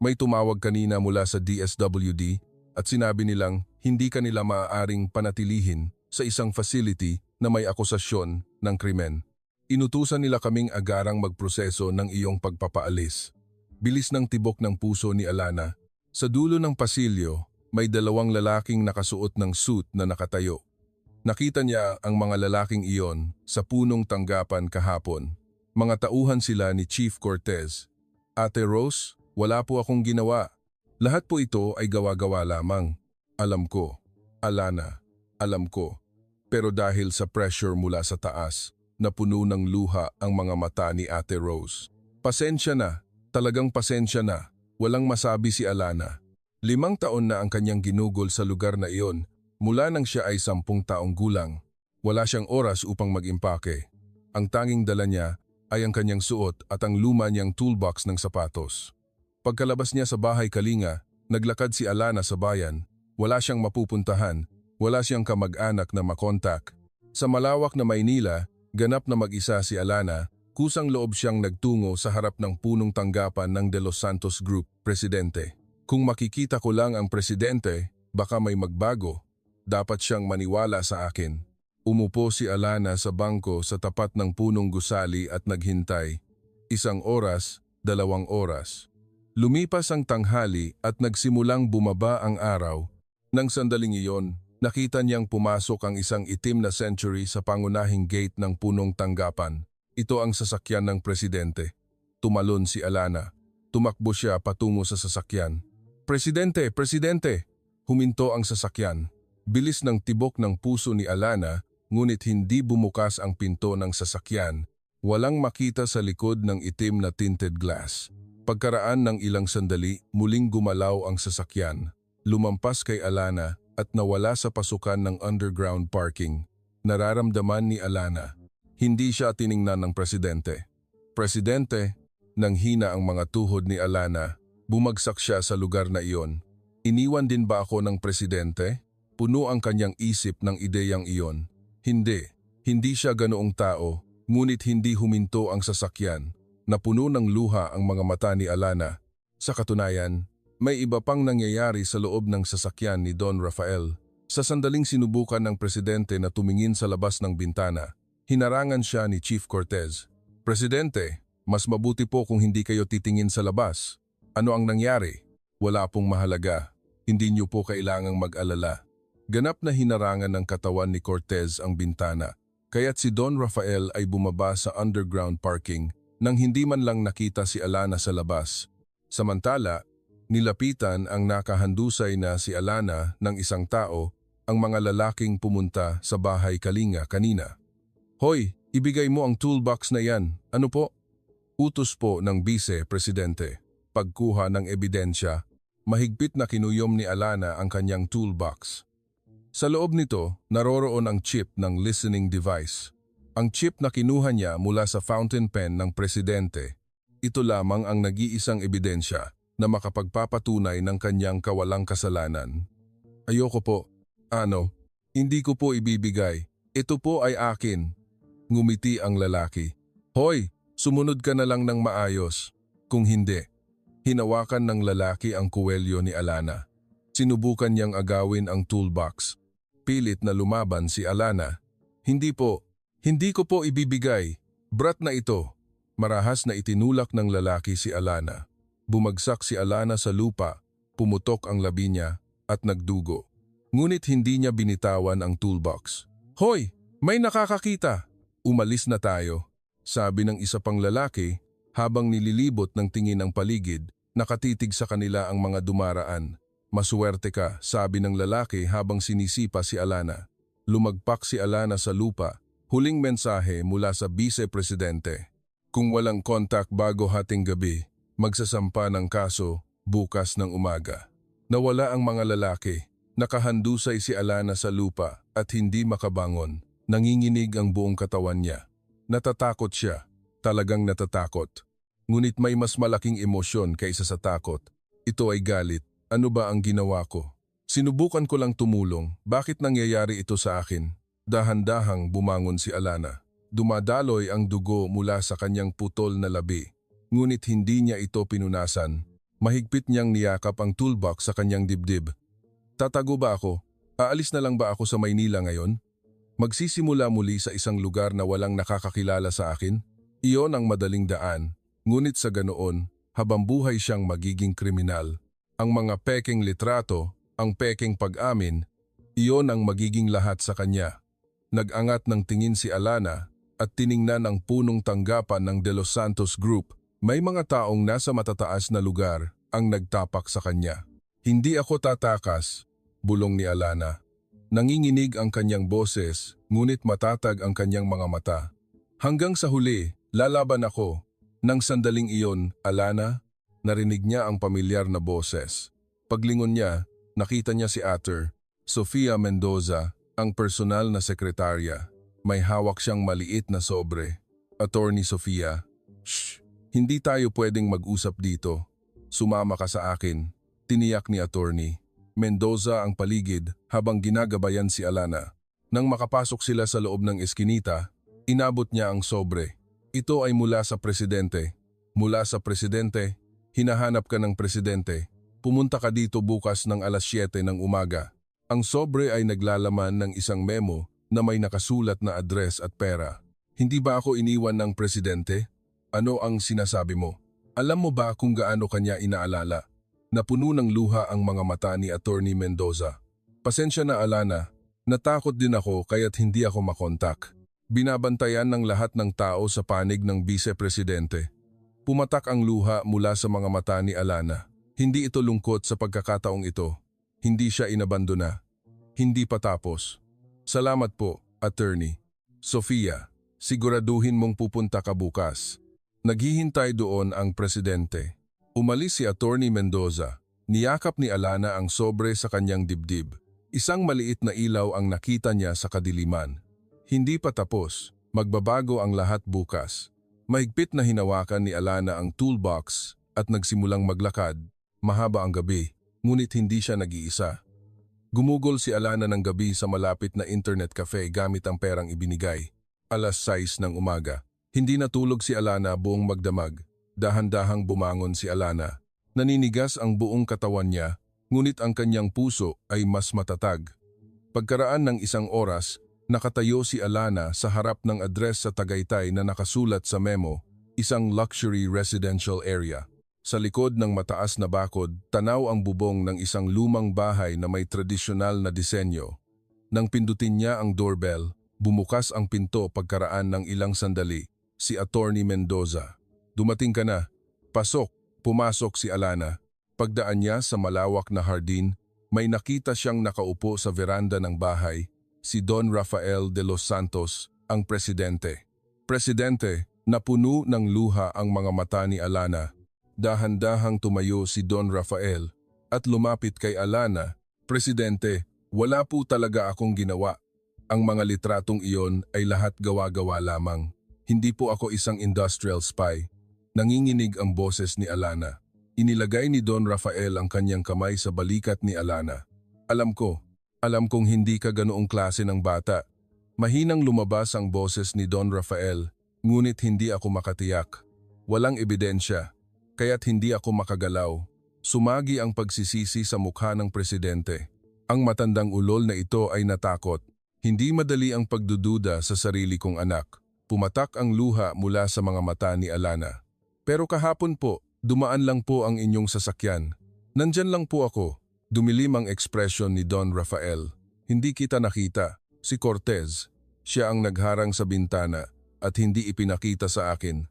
May tumawag kanina mula sa DSWD at sinabi nilang hindi ka nila maaaring panatilihin sa isang facility na may akusasyon ng krimen. Inutusan nila kaming agarang magproseso ng iyong pagpapaalis. Bilis ng tibok ng puso ni Alana. Sa dulo ng pasilyo, may dalawang lalaking nakasuot ng suit na nakatayo. Nakita niya ang mga lalaking iyon sa punong tanggapan kahapon. Mga tauhan sila ni Chief Cortez. Ate Rose, wala po akong ginawa. Lahat po ito ay gawa-gawa lamang. Alam ko, Alana, alam ko. Pero dahil sa pressure mula sa taas, napuno ng luha ang mga mata ni Ate Rose. Pasensya na, talagang pasensya na. Walang masabi si Alana. 5 taon na ang kanyang ginugol sa lugar na iyon mula nang siya ay 10 taong gulang. Wala siyang oras upang mag-impake. Ang tanging dala niya ay ang kanyang suot at ang luma niyang toolbox ng sapatos. Pagkalabas niya sa Bahay Kalinga, naglakad si Alana sa bayan. Wala siyang mapupuntahan. Wala siyang kamag-anak na makontak. Sa malawak na Maynila, ganap na mag-isa si Alana, kusang loob siyang nagtungo sa harap ng punong tanggapan ng De Los Santos Group, presidente. Kung makikita ko lang ang presidente, baka may magbago. Dapat siyang maniwala sa akin. Umupo si Alana sa bangko sa tapat ng punong gusali at naghintay. 1 oras, 2 oras. Lumipas ang tanghali at nagsimulang bumaba ang araw. Nang sandaling iyon, nakita niyang pumasok ang isang itim na Century sa pangunahing gate ng punong tanggapan. Ito ang sasakyan ng presidente. Tumalon si Alana. Tumakbo siya patungo sa sasakyan. Presidente, Presidente! Huminto ang sasakyan. Bilis ng tibok ng puso ni Alana, ngunit hindi bumukas ang pinto ng sasakyan. Walang makita sa likod ng itim na tinted glass. Pagkaraan ng ilang sandali, muling gumalaw ang sasakyan. Lumampas kay Alana at nawala sa pasukan ng underground parking. Nararamdaman ni Alana. Hindi siya tiningnan ng presidente. Presidente, nang hina ang mga tuhod ni Alana, bumagsak siya sa lugar na iyon. Iniwan din ba ako ng presidente? Puno ang kanyang isip ng ideyang iyon. Hindi siya ganoong tao, ngunit hindi huminto ang sasakyan. Napuno ng luha ang mga mata ni Alana. Sa katunayan, may iba pang nangyayari sa loob ng sasakyan ni Don Rafael. Sa sandaling sinubukan ng presidente na tumingin sa labas ng bintana, hinarangan siya ni Chief Cortez. Presidente, mas mabuti po kung hindi kayo titingin sa labas. Ano ang nangyari? Wala pong mahalaga. Hindi niyo po kailangang mag-alala. Ganap na hinarangan ng katawan ni Cortez ang bintana, kaya't si Don Rafael ay bumaba sa underground parking nang hindi man lang nakita si Alana sa labas. Samantala, nilapitan ang nakahandusay na si Alana ng isang tao, ang mga lalaking pumunta sa Bahay Kalinga kanina. Hoy, ibigay mo ang toolbox na yan. Ano po? Utos po ng Vice-Presidente. Pagkuha ng ebidensya, mahigpit na kinuyom ni Alana ang kanyang toolbox. Sa loob nito, naroroon ang chip ng listening device. Ang chip na kinuha niya mula sa fountain pen ng presidente. Ito lamang ang nag-iisang ebidensya na makapagpapatunay ng kanyang kawalang kasalanan. Ayoko po. Ano? Hindi ko po ibibigay. Ito po ay akin. Ngumiti ang lalaki. Hoy, sumunod ka na lang ng maayos. Kung hindi, hinawakan ng lalaki ang kuwelyo ni Alana. Sinubukan niyang agawin ang toolbox. Pilit na lumaban si Alana. Hindi ko po ibibigay. Brat na ito. Marahas na itinulak ng lalaki si Alana. Bumagsak si Alana sa lupa, pumutok ang labi niya at nagdugo. Ngunit hindi niya binitawan ang toolbox. Hoy, may nakakakita! Umalis na tayo, sabi ng isa pang lalaki habang nililibot ng tingin ang paligid, nakatitig sa kanila ang mga dumaraan. Masuwerte ka, sabi ng lalaki habang sinisipa si Alana. Lumagpak si Alana sa lupa, huling mensahe mula sa Vice-Presidente. Kung walang kontak bago hating gabi, magsasampa ng kaso bukas ng umaga. Nawala ang mga lalaki. Nakahandusay si Alana sa lupa. at hindi makabangon. Nanginginig ang buong katawan niya. Natatakot siya. Talagang natatakot. Ngunit may mas malaking emosyon kaysa sa takot. Ito ay galit. Ano ba ang ginawa ko? Sinubukan ko lang tumulong. Bakit nangyayari ito sa akin? Dahan-dahang bumangon si Alana. Dumadaloy ang dugo mula sa kanyang putol na labi. Ngunit hindi niya ito pinunasan. Mahigpit niyang niyakap ang toolbox sa kanyang dibdib. Tatago ba ako? Aalis na lang ba ako sa Maynila ngayon? Magsisimula muli sa isang lugar na walang nakakakilala sa akin? Iyon ang madaling daan. Ngunit sa ganoon, habang buhay siyang magiging kriminal. Ang mga pekeng litrato, ang pekeng pag-amin, iyon ang magiging lahat sa kanya. Nag-angat ng tingin si Alana at tiningnan ang punong tanggapan ng De Los Santos Group. May mga taong nasa matataas na lugar ang nagtapak sa kanya. Hindi ako tatakas, bulong ni Alana. Nanginginig ang kanyang boses, ngunit matatag ang kanyang mga mata. Hanggang sa huli, lalaban ako. Nang sandaling iyon, Alana, narinig niya ang pamilyar na boses. Paglingon niya, nakita niya si Atty. Sofia Mendoza, ang personal na sekretarya. May hawak siyang maliit na sobre. Attorney Sofia, "Shh, hindi tayo pwedeng mag-usap dito. Sumama ka sa akin," tiniyak ni Attorney Mendoza ang paligid habang ginagabayan si Alana. Nang makapasok sila sa loob ng eskinita, inabot niya ang sobre. Ito ay mula sa presidente. Mula sa presidente, hinahanap ka ng presidente. Pumunta ka dito bukas ng alas 7 ng umaga. Ang sobre ay naglalaman ng isang memo na may nakasulat na address at pera. Hindi ba ako iniwan ng presidente? Ano ang sinasabi mo? Alam mo ba kung gaano kanya inaalala? Napuno ng luha ang mga mata ni Attorney Mendoza. Pasensya na Alana, natakot din ako kaya't hindi ako makontak. Binabantayan ng lahat ng tao sa panig ng vice-presidente. Pumatak ang luha mula sa mga mata ni Alana. Hindi ito lungkot sa pagkakataong ito. Hindi siya inabandona. Hindi pa tapos. Salamat po, Attorney. Sofia, siguraduhin mong pupunta ka bukas. Naghihintay doon ang presidente. Umalis si Attorney Mendoza. Niyakap ni Alana ang sobre sa kanyang dibdib. Isang maliit na ilaw ang nakita niya sa kadiliman. Hindi pa tapos. Magbabago ang lahat bukas. Mahigpit na hinawakan ni Alana ang toolbox at nagsimulang maglakad. Mahaba ang gabi, ngunit hindi siya nag-iisa. Gumugol si Alana ng gabi sa malapit na internet cafe gamit ang perang ibinigay. Alas 6 ng umaga. Hindi natulog si Alana buong magdamag. Dahan-dahang bumangon si Alana. Naninigas ang buong katawan niya, ngunit ang kanyang puso ay mas matatag. Pagkaraan ng isang oras, nakatayo si Alana sa harap ng address sa Tagaytay na nakasulat sa memo, isang luxury residential area. Sa likod ng mataas na bakod, tanaw ang bubong ng isang lumang bahay na may tradisyonal na disenyo. Nang pindutin niya ang doorbell, bumukas ang pinto pagkaraan ng ilang sandali, si Attorney Mendoza. Dumating ka na. Pasok. Pumasok si Alana. Pagdaan niya sa malawak na hardin, may nakita siyang nakaupo sa veranda ng bahay, si Don Rafael de los Santos, ang presidente. Presidente, napuno ng luha ang mga mata ni Alana. Dahan-dahang tumayo si Don Rafael at lumapit kay Alana. Presidente, wala po talaga akong ginawa. Ang mga litratong iyon ay lahat gawa-gawa lamang. Hindi po ako isang industrial spy. Nanginginig ang boses ni Alana. Inilagay ni Don Rafael ang kanyang kamay sa balikat ni Alana. Alam kong hindi ka ganoong klase ng bata. Mahinang lumabas ang boses ni Don Rafael, ngunit hindi ako makatiyak. Walang ebidensya, kaya't hindi ako makagalaw. Sumagi ang pagsisisi sa mukha ng presidente. Ang matandang ulol na ito ay natakot. Hindi madali ang pagdududa sa sarili kong anak. Pumatak ang luha mula sa mga mata ni Alana. Pero kahapon po, dumaan lang po ang inyong sasakyan. Nandyan lang po ako. Dumilim ang ekspresyon ni Don Rafael. Hindi kita nakita. Si Cortez. Siya ang nagharang sa bintana at hindi ipinakita sa akin.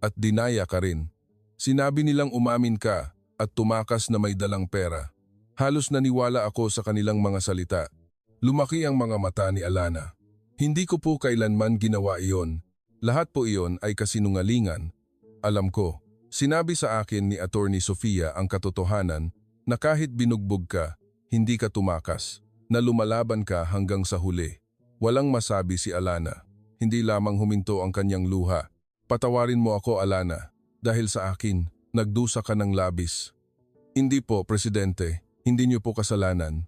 At dinaya ka rin. Sinabi nilang umamin ka at tumakas na may dalang pera. Halos naniwala ako sa kanilang mga salita. Lumaki ang mga mata ni Alana. Hindi ko po kailanman ginawa iyon. Lahat po iyon ay kasinungalingan. Alam ko, sinabi sa akin ni Attorney Sofia ang katotohanan na kahit binugbog ka, hindi ka tumakas. na lumalaban ka hanggang sa huli. Walang masabi si Alana. Hindi lamang huminto ang kanyang luha. Patawarin mo ako, Alana, dahil sa akin, nagdusa ka ng labis. Hindi po, Presidente. Hindi niyo po kasalanan.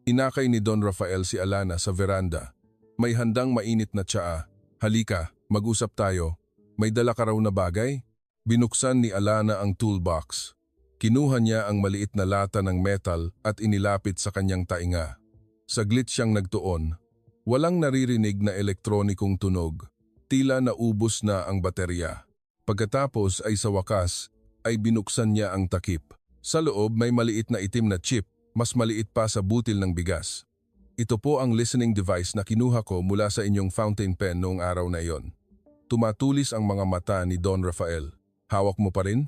Inakay ni Don Rafael si Alana sa veranda. May handang mainit na tsaa. Halika, mag-usap tayo. May dala ka raw na bagay? Binuksan ni Alana ang toolbox. Kinuha niya ang maliit na lata ng metal at inilapit sa kanyang tainga. Saglit siyang nagtuon. Walang naririnig na elektronikong tunog. Tila naubos na ang baterya. Pagkatapos ay sa wakas, ay binuksan niya ang takip. Sa loob may maliit na itim na chip, mas maliit pa sa butil ng bigas. Ito po ang listening device na kinuha ko mula sa inyong fountain pen noong araw na iyon. Tumatulis ang mga mata ni Don Rafael. Hawak mo pa rin?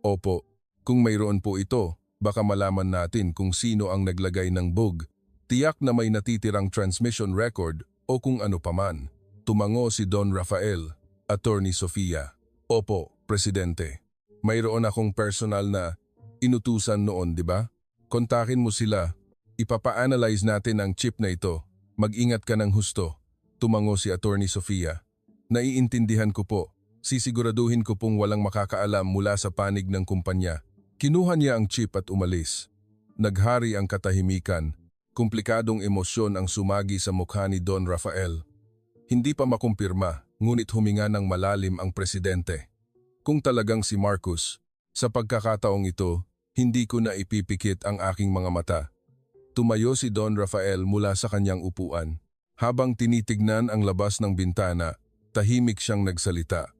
Opo. Kung mayroon po ito, baka malaman natin kung sino ang naglagay ng bug. Tiyak na may natitirang transmission record o kung ano paman. Tumango si Don Rafael, Attorney Sofia. Opo, Presidente. Mayroon akong personal na inutusan noon, di ba? Kontakin mo sila. Ipapa-analyze natin ang chip na ito. Mag-ingat ka ng husto. Tumango si Attorney Sofia. Naiintindihan ko po. Sisiguraduhin ko pong walang makakaalam mula sa panig ng kumpanya. Kinuha niya ang chip at umalis. Naghari ang katahimikan. Komplikadong emosyon ang sumagi sa mukha ni Don Rafael. Hindi pa makumpirma, ngunit huminga ng malalim ang presidente. Kung talagang si Marcos, sa pagkakataong ito, hindi ko na ipipikit ang aking mga mata. Tumayo si Don Rafael mula sa kanyang upuan. Habang tinitignan ang labas ng bintana, tahimik siyang nagsalita.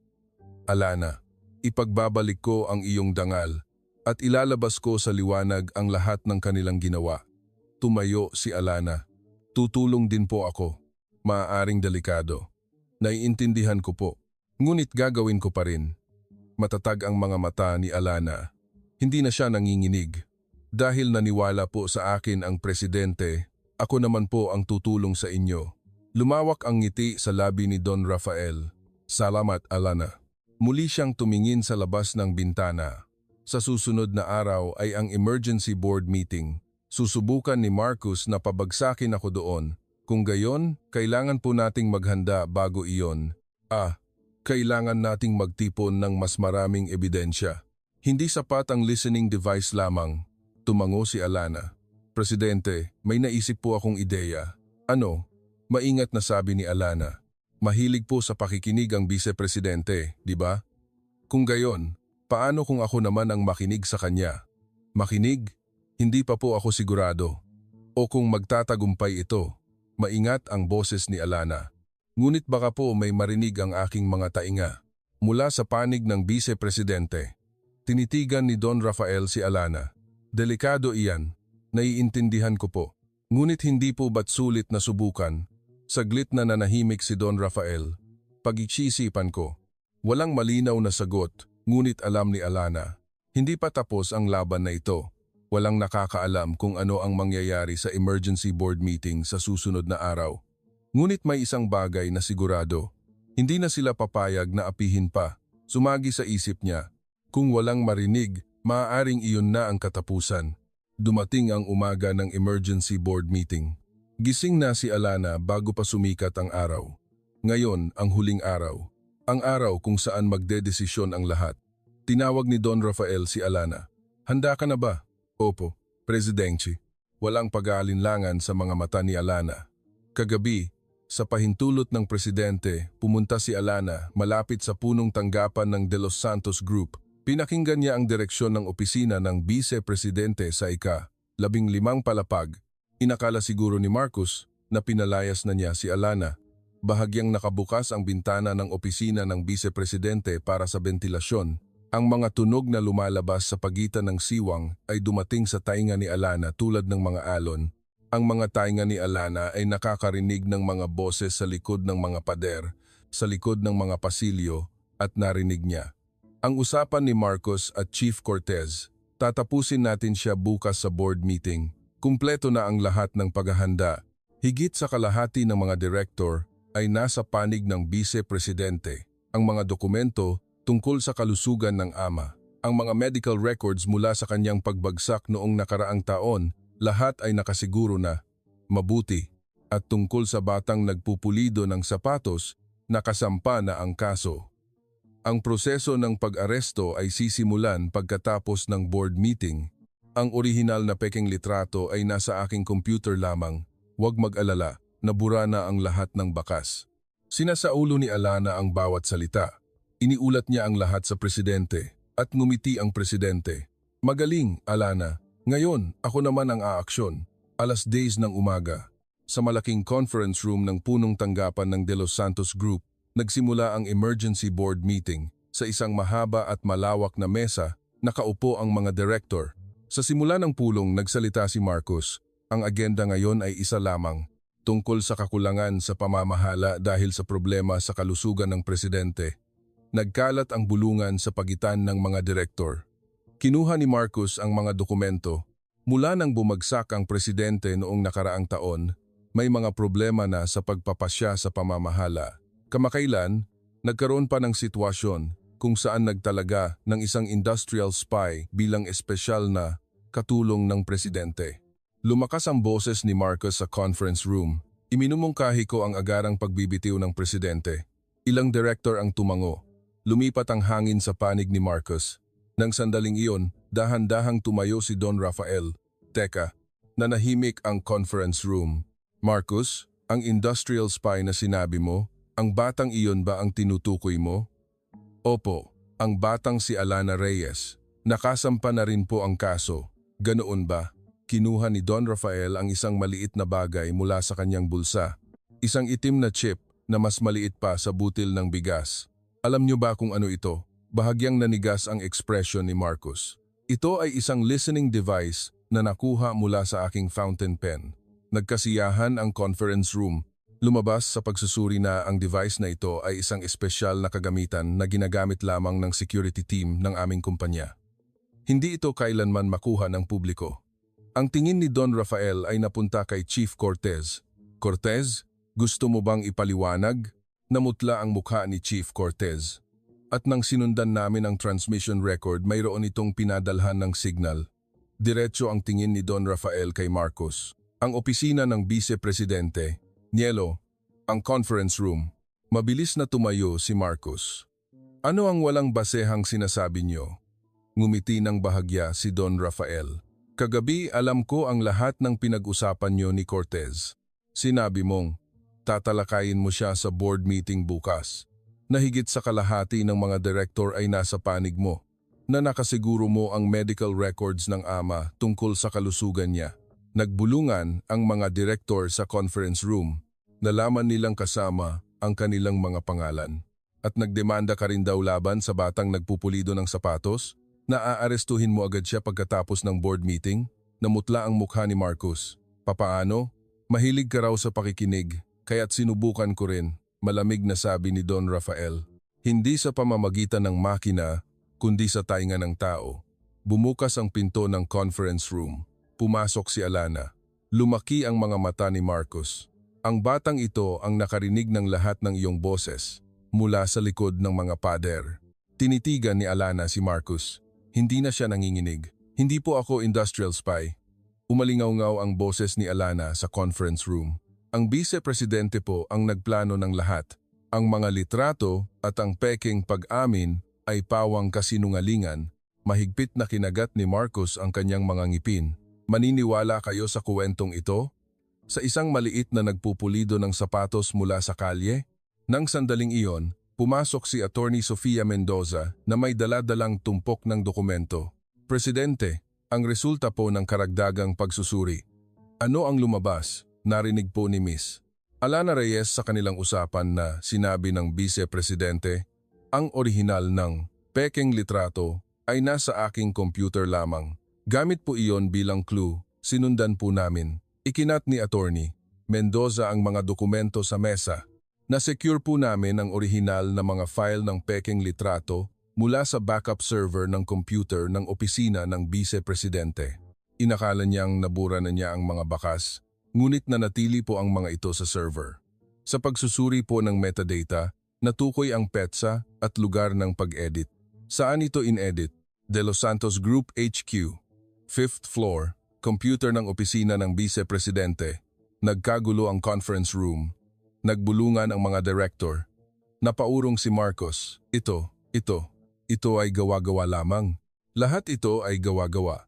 Alana, ipagbabalik ko ang iyong dangal at ilalabas ko sa liwanag ang lahat ng kanilang ginawa. Tumayo si Alana. Tutulong din po ako. Maaaring delikado. Naiintindihan ko po. Ngunit gagawin ko pa rin. Matatag ang mga mata ni Alana. Hindi na siya nanginginig. Dahil naniwala po sa akin ang presidente, ako naman po ang tutulong sa inyo. Lumawak ang ngiti sa labi ni Don Rafael. Salamat, Alana. Muli siyang tumingin sa labas ng bintana. Sa susunod na araw ay ang emergency board meeting. Susubukan ni Marcos na pabagsakin ako doon. Kung gayon, kailangan po nating maghanda bago iyon. Kailangan nating magtipon ng mas maraming ebidensya. Hindi sapat ang listening device lamang. Tumango si Alana. Presidente, may naisip po akong ideya. Ano? Maingat na sabi ni Alana. Mahilig po sa pakikinig ang vice-presidente, di ba? Kung gayon, paano kung ako naman ang makinig sa kanya? Makinig? Hindi pa po ako sigurado. O kung magtatagumpay ito, maingat ang boses ni Alana. Ngunit baka po may marinig ang aking mga tainga. Mula sa panig ng vice-presidente, tinitigan ni Don Rafael si Alana. Delikado iyan, naiintindihan ko po. Ngunit hindi po ba't sulit na subukan? Saglit na nanahimik si Don Rafael. Pag-iisipan ko. Walang malinaw na sagot, ngunit alam ni Alana. Hindi pa tapos ang laban na ito. Walang nakakaalam kung ano ang mangyayari sa emergency board meeting sa susunod na araw. Ngunit may isang bagay na sigurado. Hindi na sila papayag na apihin pa. Sumagi sa isip niya. Kung walang marinig, maaaring iyon na ang katapusan. Dumating ang umaga ng emergency board meeting. Gising na si Alana bago pa sumikat ang araw. Ngayon, ang huling araw. Ang araw kung saan magdedesisyon ang lahat. Tinawag ni Don Rafael si Alana. Handa ka na ba? Opo, Presidente. Walang pag-aalinlangan sa mga mata ni Alana. Kagabi, sa pahintulot ng presidente, pumunta si Alana malapit sa punong tanggapan ng De Los Santos Group. Pinakinggan niya ang direksyon ng opisina ng vice-presidente sa ika-15 palapag. Inakala siguro ni Marcos na pinalayas na niya si Alana. Bahagyang nakabukas ang bintana ng opisina ng vice-presidente para sa ventilasyon. Ang mga tunog na lumalabas sa pagitan ng siwang ay dumating sa tainga ni Alana tulad ng mga alon. Ang mga tainga ni Alana ay nakakarinig ng mga boses sa likod ng mga pader, sa likod ng mga pasilyo, at narinig niya. Ang usapan ni Marcos at Chief Cortez, tatapusin natin siya bukas sa board meeting. Kumpleto na ang lahat ng paghahanda. Higit sa kalahati ng mga director ay nasa panig ng vice-presidente. Ang mga dokumento tungkol sa kalusugan ng ama. Ang mga medical records mula sa kanyang pagbagsak noong nakaraang taon, lahat ay nakasiguro na. mabuti, at tungkol sa batang nagpupulido ng sapatos, nakasampa na ang kaso. Ang proseso ng pag-aresto ay sisimulan pagkatapos ng board meeting. Ang orihinal na pekeng litrato ay nasa aking computer lamang. Huwag mag-alala, nabura na ang lahat ng bakas. Sinasaulo ni Alana ang bawat salita. Iniulat niya ang lahat sa presidente at ngumiti ang presidente. Magaling, Alana. Ngayon, ako naman ang aaksyon. 10:00 ng umaga. Sa malaking conference room ng punong tanggapan ng De Los Santos Group, nagsimula ang emergency board meeting. Sa isang mahaba at malawak na mesa, nakaupo ang mga director. Sa simula ng pulong, nagsalita si Marcos. Ang agenda ngayon ay isa lamang, tungkol sa kakulangan sa pamamahala dahil sa problema sa kalusugan ng presidente. Nagkalat ang bulungan sa pagitan ng mga direktor. Kinuha ni Marcos ang mga dokumento. Mula nang bumagsak ang presidente noong nakaraang taon, may mga problema na sa pagpapasya sa pamamahala. Kamakailan, nagkaroon pa ng sitwasyon kung saan nagtalaga ng isang industrial spy bilang espesyal na katulong ng presidente. Lumakas ang boses ni Marcos sa conference room. Iminumungkahi ko ang agarang pagbibitiw ng presidente. Ilang director ang tumango. Lumipat ang hangin sa panig ni Marcos. Nang sandaling iyon, dahan-dahang tumayo si Don Rafael. Teka, nanahimik ang conference room. Marcos, ang industrial spy na sinabi mo, ang batang iyon ba ang tinutukoy mo? Opo, ang batang si Alana Reyes. Nakasampa na rin po ang kaso. Ganoon ba? Kinuha ni Don Rafael ang isang maliit na bagay mula sa kanyang bulsa. Isang itim na chip na mas maliit pa sa butil ng bigas. Alam niyo ba kung ano ito? Bahagyang nanigas ang ekspresyon ni Marcos. Ito ay isang listening device na nakuha mula sa aking fountain pen. Nagkasiyahan ang conference room. Lumabas sa pagsusuri na ang device na ito ay isang espesyal na kagamitan na ginagamit lamang ng security team ng aming kumpanya. Hindi ito kailanman makuha ng publiko. Ang tingin ni Don Rafael ay napunta kay Chief Cortez. Cortez, gusto mo bang ipaliwanag? Namutla ang mukha ni Chief Cortez. At nang sinundan namin ang transmission record, mayroon itong pinadalhan ng signal. Diretso ang tingin ni Don Rafael kay Marcos. Ang opisina ng Vice Presidente. Nielo, ang conference room. Mabilis na tumayo si Marcos. Ano ang walang basehang sinasabi niyo? Ngumiti ng bahagya si Don Rafael. Kagabi alam ko ang lahat ng pinag-usapan niyo ni Cortez. Sinabi mong, tatalakayin mo siya sa board meeting bukas. Nahigit sa kalahati ng mga direktor ay nasa panig mo, na nakasiguro mo ang medical records ng ama tungkol sa kalusugan niya. Nagbulungan ang mga direktor sa conference room. Nalaman nilang kasama ang kanilang mga pangalan. At nagdemanda ka rin daw laban sa batang nagpupulido ng sapatos? Naaarestuhin mo agad siya pagkatapos ng board meeting? Namutla ang mukha ni Marcos. Papaano? Mahilig ka raw sa pakikinig, kaya't sinubukan ko rin, malamig na sabi ni Don Rafael. Hindi sa pamamagitan ng makina, kundi sa tainga ng tao. Bumukas ang pinto ng conference room. Pumasok si Alana. Lumaki ang mga mata ni Marcos. Ang batang ito ang nakarinig ng lahat ng iyong boses mula sa likod ng mga pader. Tinitigan ni Alana si Marcos. Hindi na siya nanginginig. Hindi po ako industrial spy. Umalingaw-ngaw ang boses ni Alana sa conference room. Ang vice-presidente po ang nagplano ng lahat. Ang mga litrato at ang peking pag-amin ay pawang kasinungalingan. Mahigpit na kinagat ni Marcos ang kanyang mga ngipin. Maniniwala kayo sa kuwentong ito? Sa isang maliit na nagpupulido ng sapatos mula sa kalye? Nang sandaling iyon, pumasok si Attorney Sofia Mendoza na may dala-dalang tumpok ng dokumento. Presidente, ang resulta po ng karagdagang pagsusuri. Ano ang lumabas? Narinig po ni Miss Alana Reyes sa kanilang usapan na sinabi ng Vice Presidente, ang orihinal ng pekeng litrato ay nasa aking computer lamang. Gamit po iyon bilang clue, sinundan po namin. Ikinat ni Attorney Mendoza ang mga dokumento sa mesa. Na-secure po namin ang orihinal na mga file ng pekeng litrato mula sa backup server ng computer ng opisina ng Vice Presidente. Inakala niyang nabura na niya ang mga bakas, ngunit nanatili po ang mga ito sa server. Sa pagsusuri po ng metadata, natukoy ang petsa at lugar ng pag-edit. Saan ito in-edit? De Los Santos Group HQ. 5th floor, computer ng opisina ng Vice Presidente. Nagkagulo ang conference room. Nagbulungan ang mga director. Napaurong si Marcos. Ito ay gawa-gawa lamang. Lahat ito ay gawa-gawa.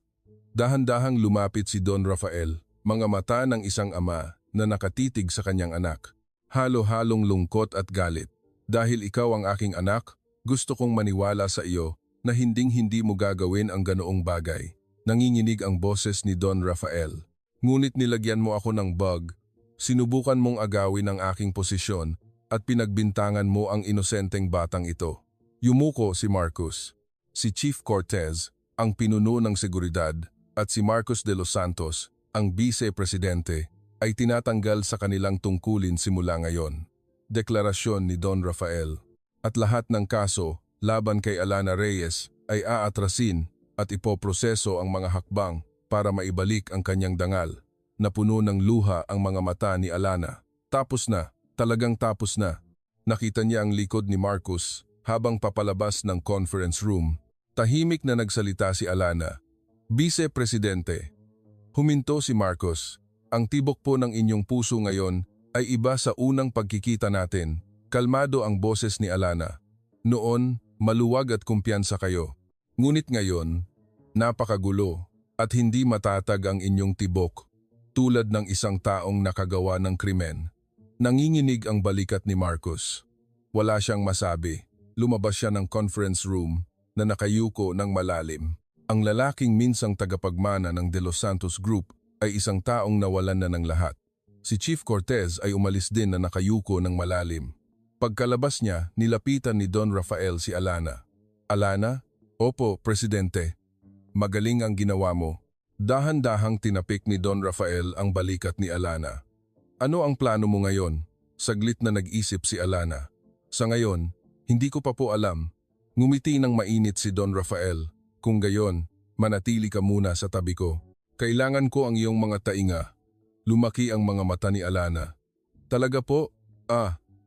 Dahan-dahang lumapit si Don Rafael, mga mata ng isang ama na nakatitig sa kanyang anak. Halo-halong lungkot at galit. Dahil ikaw ang aking anak, gusto kong maniwala sa iyo na hinding-hindi mo gagawin ang ganoong bagay. Nanginginig ang boses ni Don Rafael. Ngunit nilagyan mo ako ng bug. Sinubukan mong agawin ang aking posisyon at pinagbintangan mo ang inosenteng batang ito. Yumuko si Marcos. Si Chief Cortez, ang pinuno ng seguridad, at si Marcos de los Santos, ang vice-presidente, ay tinatanggal sa kanilang tungkulin simula ngayon. Deklarasyon ni Don Rafael. At lahat ng kaso laban kay Alana Reyes ay aatrasin at ipoproseso ang mga hakbang para maibalik ang kanyang dangal. Napuno ng luha ang mga mata ni Alana. Tapos na, talagang tapos na. Nakita niya ang likod ni Marcos habang papalabas ng conference room. Tahimik na nagsalita si Alana. Vice-Presidente. Huminto si Marcos. Ang tibok po ng inyong puso ngayon ay iba sa unang pagkikita natin. Kalmado ang boses ni Alana. Noon, maluwag at kumpiyansa kayo. Ngunit ngayon, napakagulo at hindi matatag ang inyong tibok. Tulad ng isang taong nakagawa ng krimen. Nanginginig ang balikat ni Marcos. Wala siyang masabi. Lumabas siya ng conference room na nakayuko ng malalim. Ang lalaking minsang tagapagmana ng De Los Santos Group ay isang taong nawalan na ng lahat. Si Chief Cortez ay umalis din na nakayuko ng malalim. Pagkalabas niya, nilapitan ni Don Rafael si Alana. Alana? Opo, Presidente. Magaling ang ginawa mo. Dahan-dahang tinapik ni Don Rafael ang balikat ni Alana. Ano ang plano mo ngayon? Saglit na nag-isip si Alana. Sa ngayon, hindi ko pa po alam. Ngumiti ng mainit si Don Rafael. Kung gayon, manatili ka muna sa tabi ko. Kailangan ko ang iyong mga tainga. Lumaki ang mga mata ni Alana. Talaga po?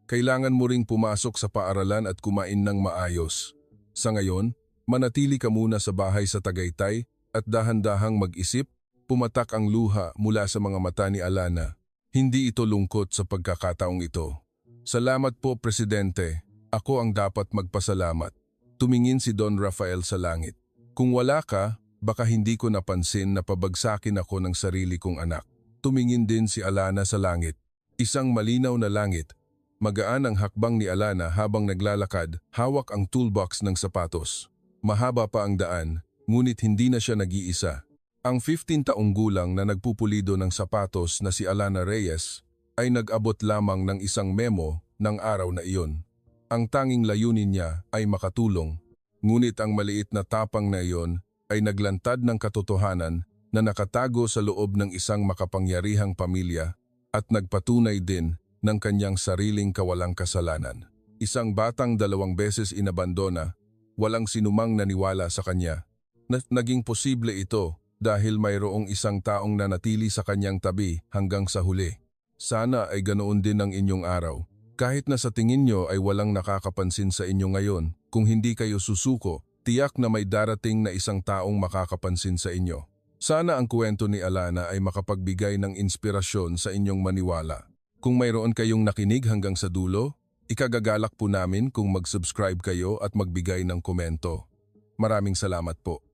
Kailangan mo ring pumasok sa paaralan at kumain ng maayos. Sa ngayon, manatili ka muna sa bahay sa Tagaytay at dahan-dahang mag-isip, pumatak ang luha mula sa mga mata ni Alana. Hindi ito lungkot sa pagkakataong ito. Salamat po, Presidente. Ako ang dapat magpasalamat. Tumingin si Don Rafael sa langit. Kung wala ka, baka hindi ko napansin na pabagsakin ako ng sarili kong anak. Tumingin din si Alana sa langit. Isang malinaw na langit. Magaan ang hakbang ni Alana habang naglalakad, hawak ang toolbox ng sapatos. Mahaba pa ang daan, ngunit hindi na siya nag-iisa. Ang 15 taong gulang na nagpupulido ng sapatos na si Alana Reyes ay nag-abot lamang ng isang memo ng araw na iyon. Ang tanging layunin niya ay makatulong, ngunit ang maliit na tapang na iyon ay naglantad ng katotohanan na nakatago sa loob ng isang makapangyarihang pamilya at nagpatunay din ng kanyang sariling kawalang kasalanan. Isang batang 2 beses inabandona, walang sinumang naniwala sa kanya. Naging posible ito dahil mayroong isang taong nanatili sa kanyang tabi hanggang sa huli. Sana ay ganoon din ang inyong araw. Kahit na sa tingin nyo ay walang nakakapansin sa inyo ngayon, kung hindi kayo susuko, tiyak na may darating na isang taong makakapansin sa inyo. Sana ang kwento ni Alana ay makapagbigay ng inspirasyon sa inyong maniwala. Kung mayroon kayong nakinig hanggang sa dulo, ikagagalak po namin kung mag-subscribe kayo at magbigay ng komento. Maraming salamat po.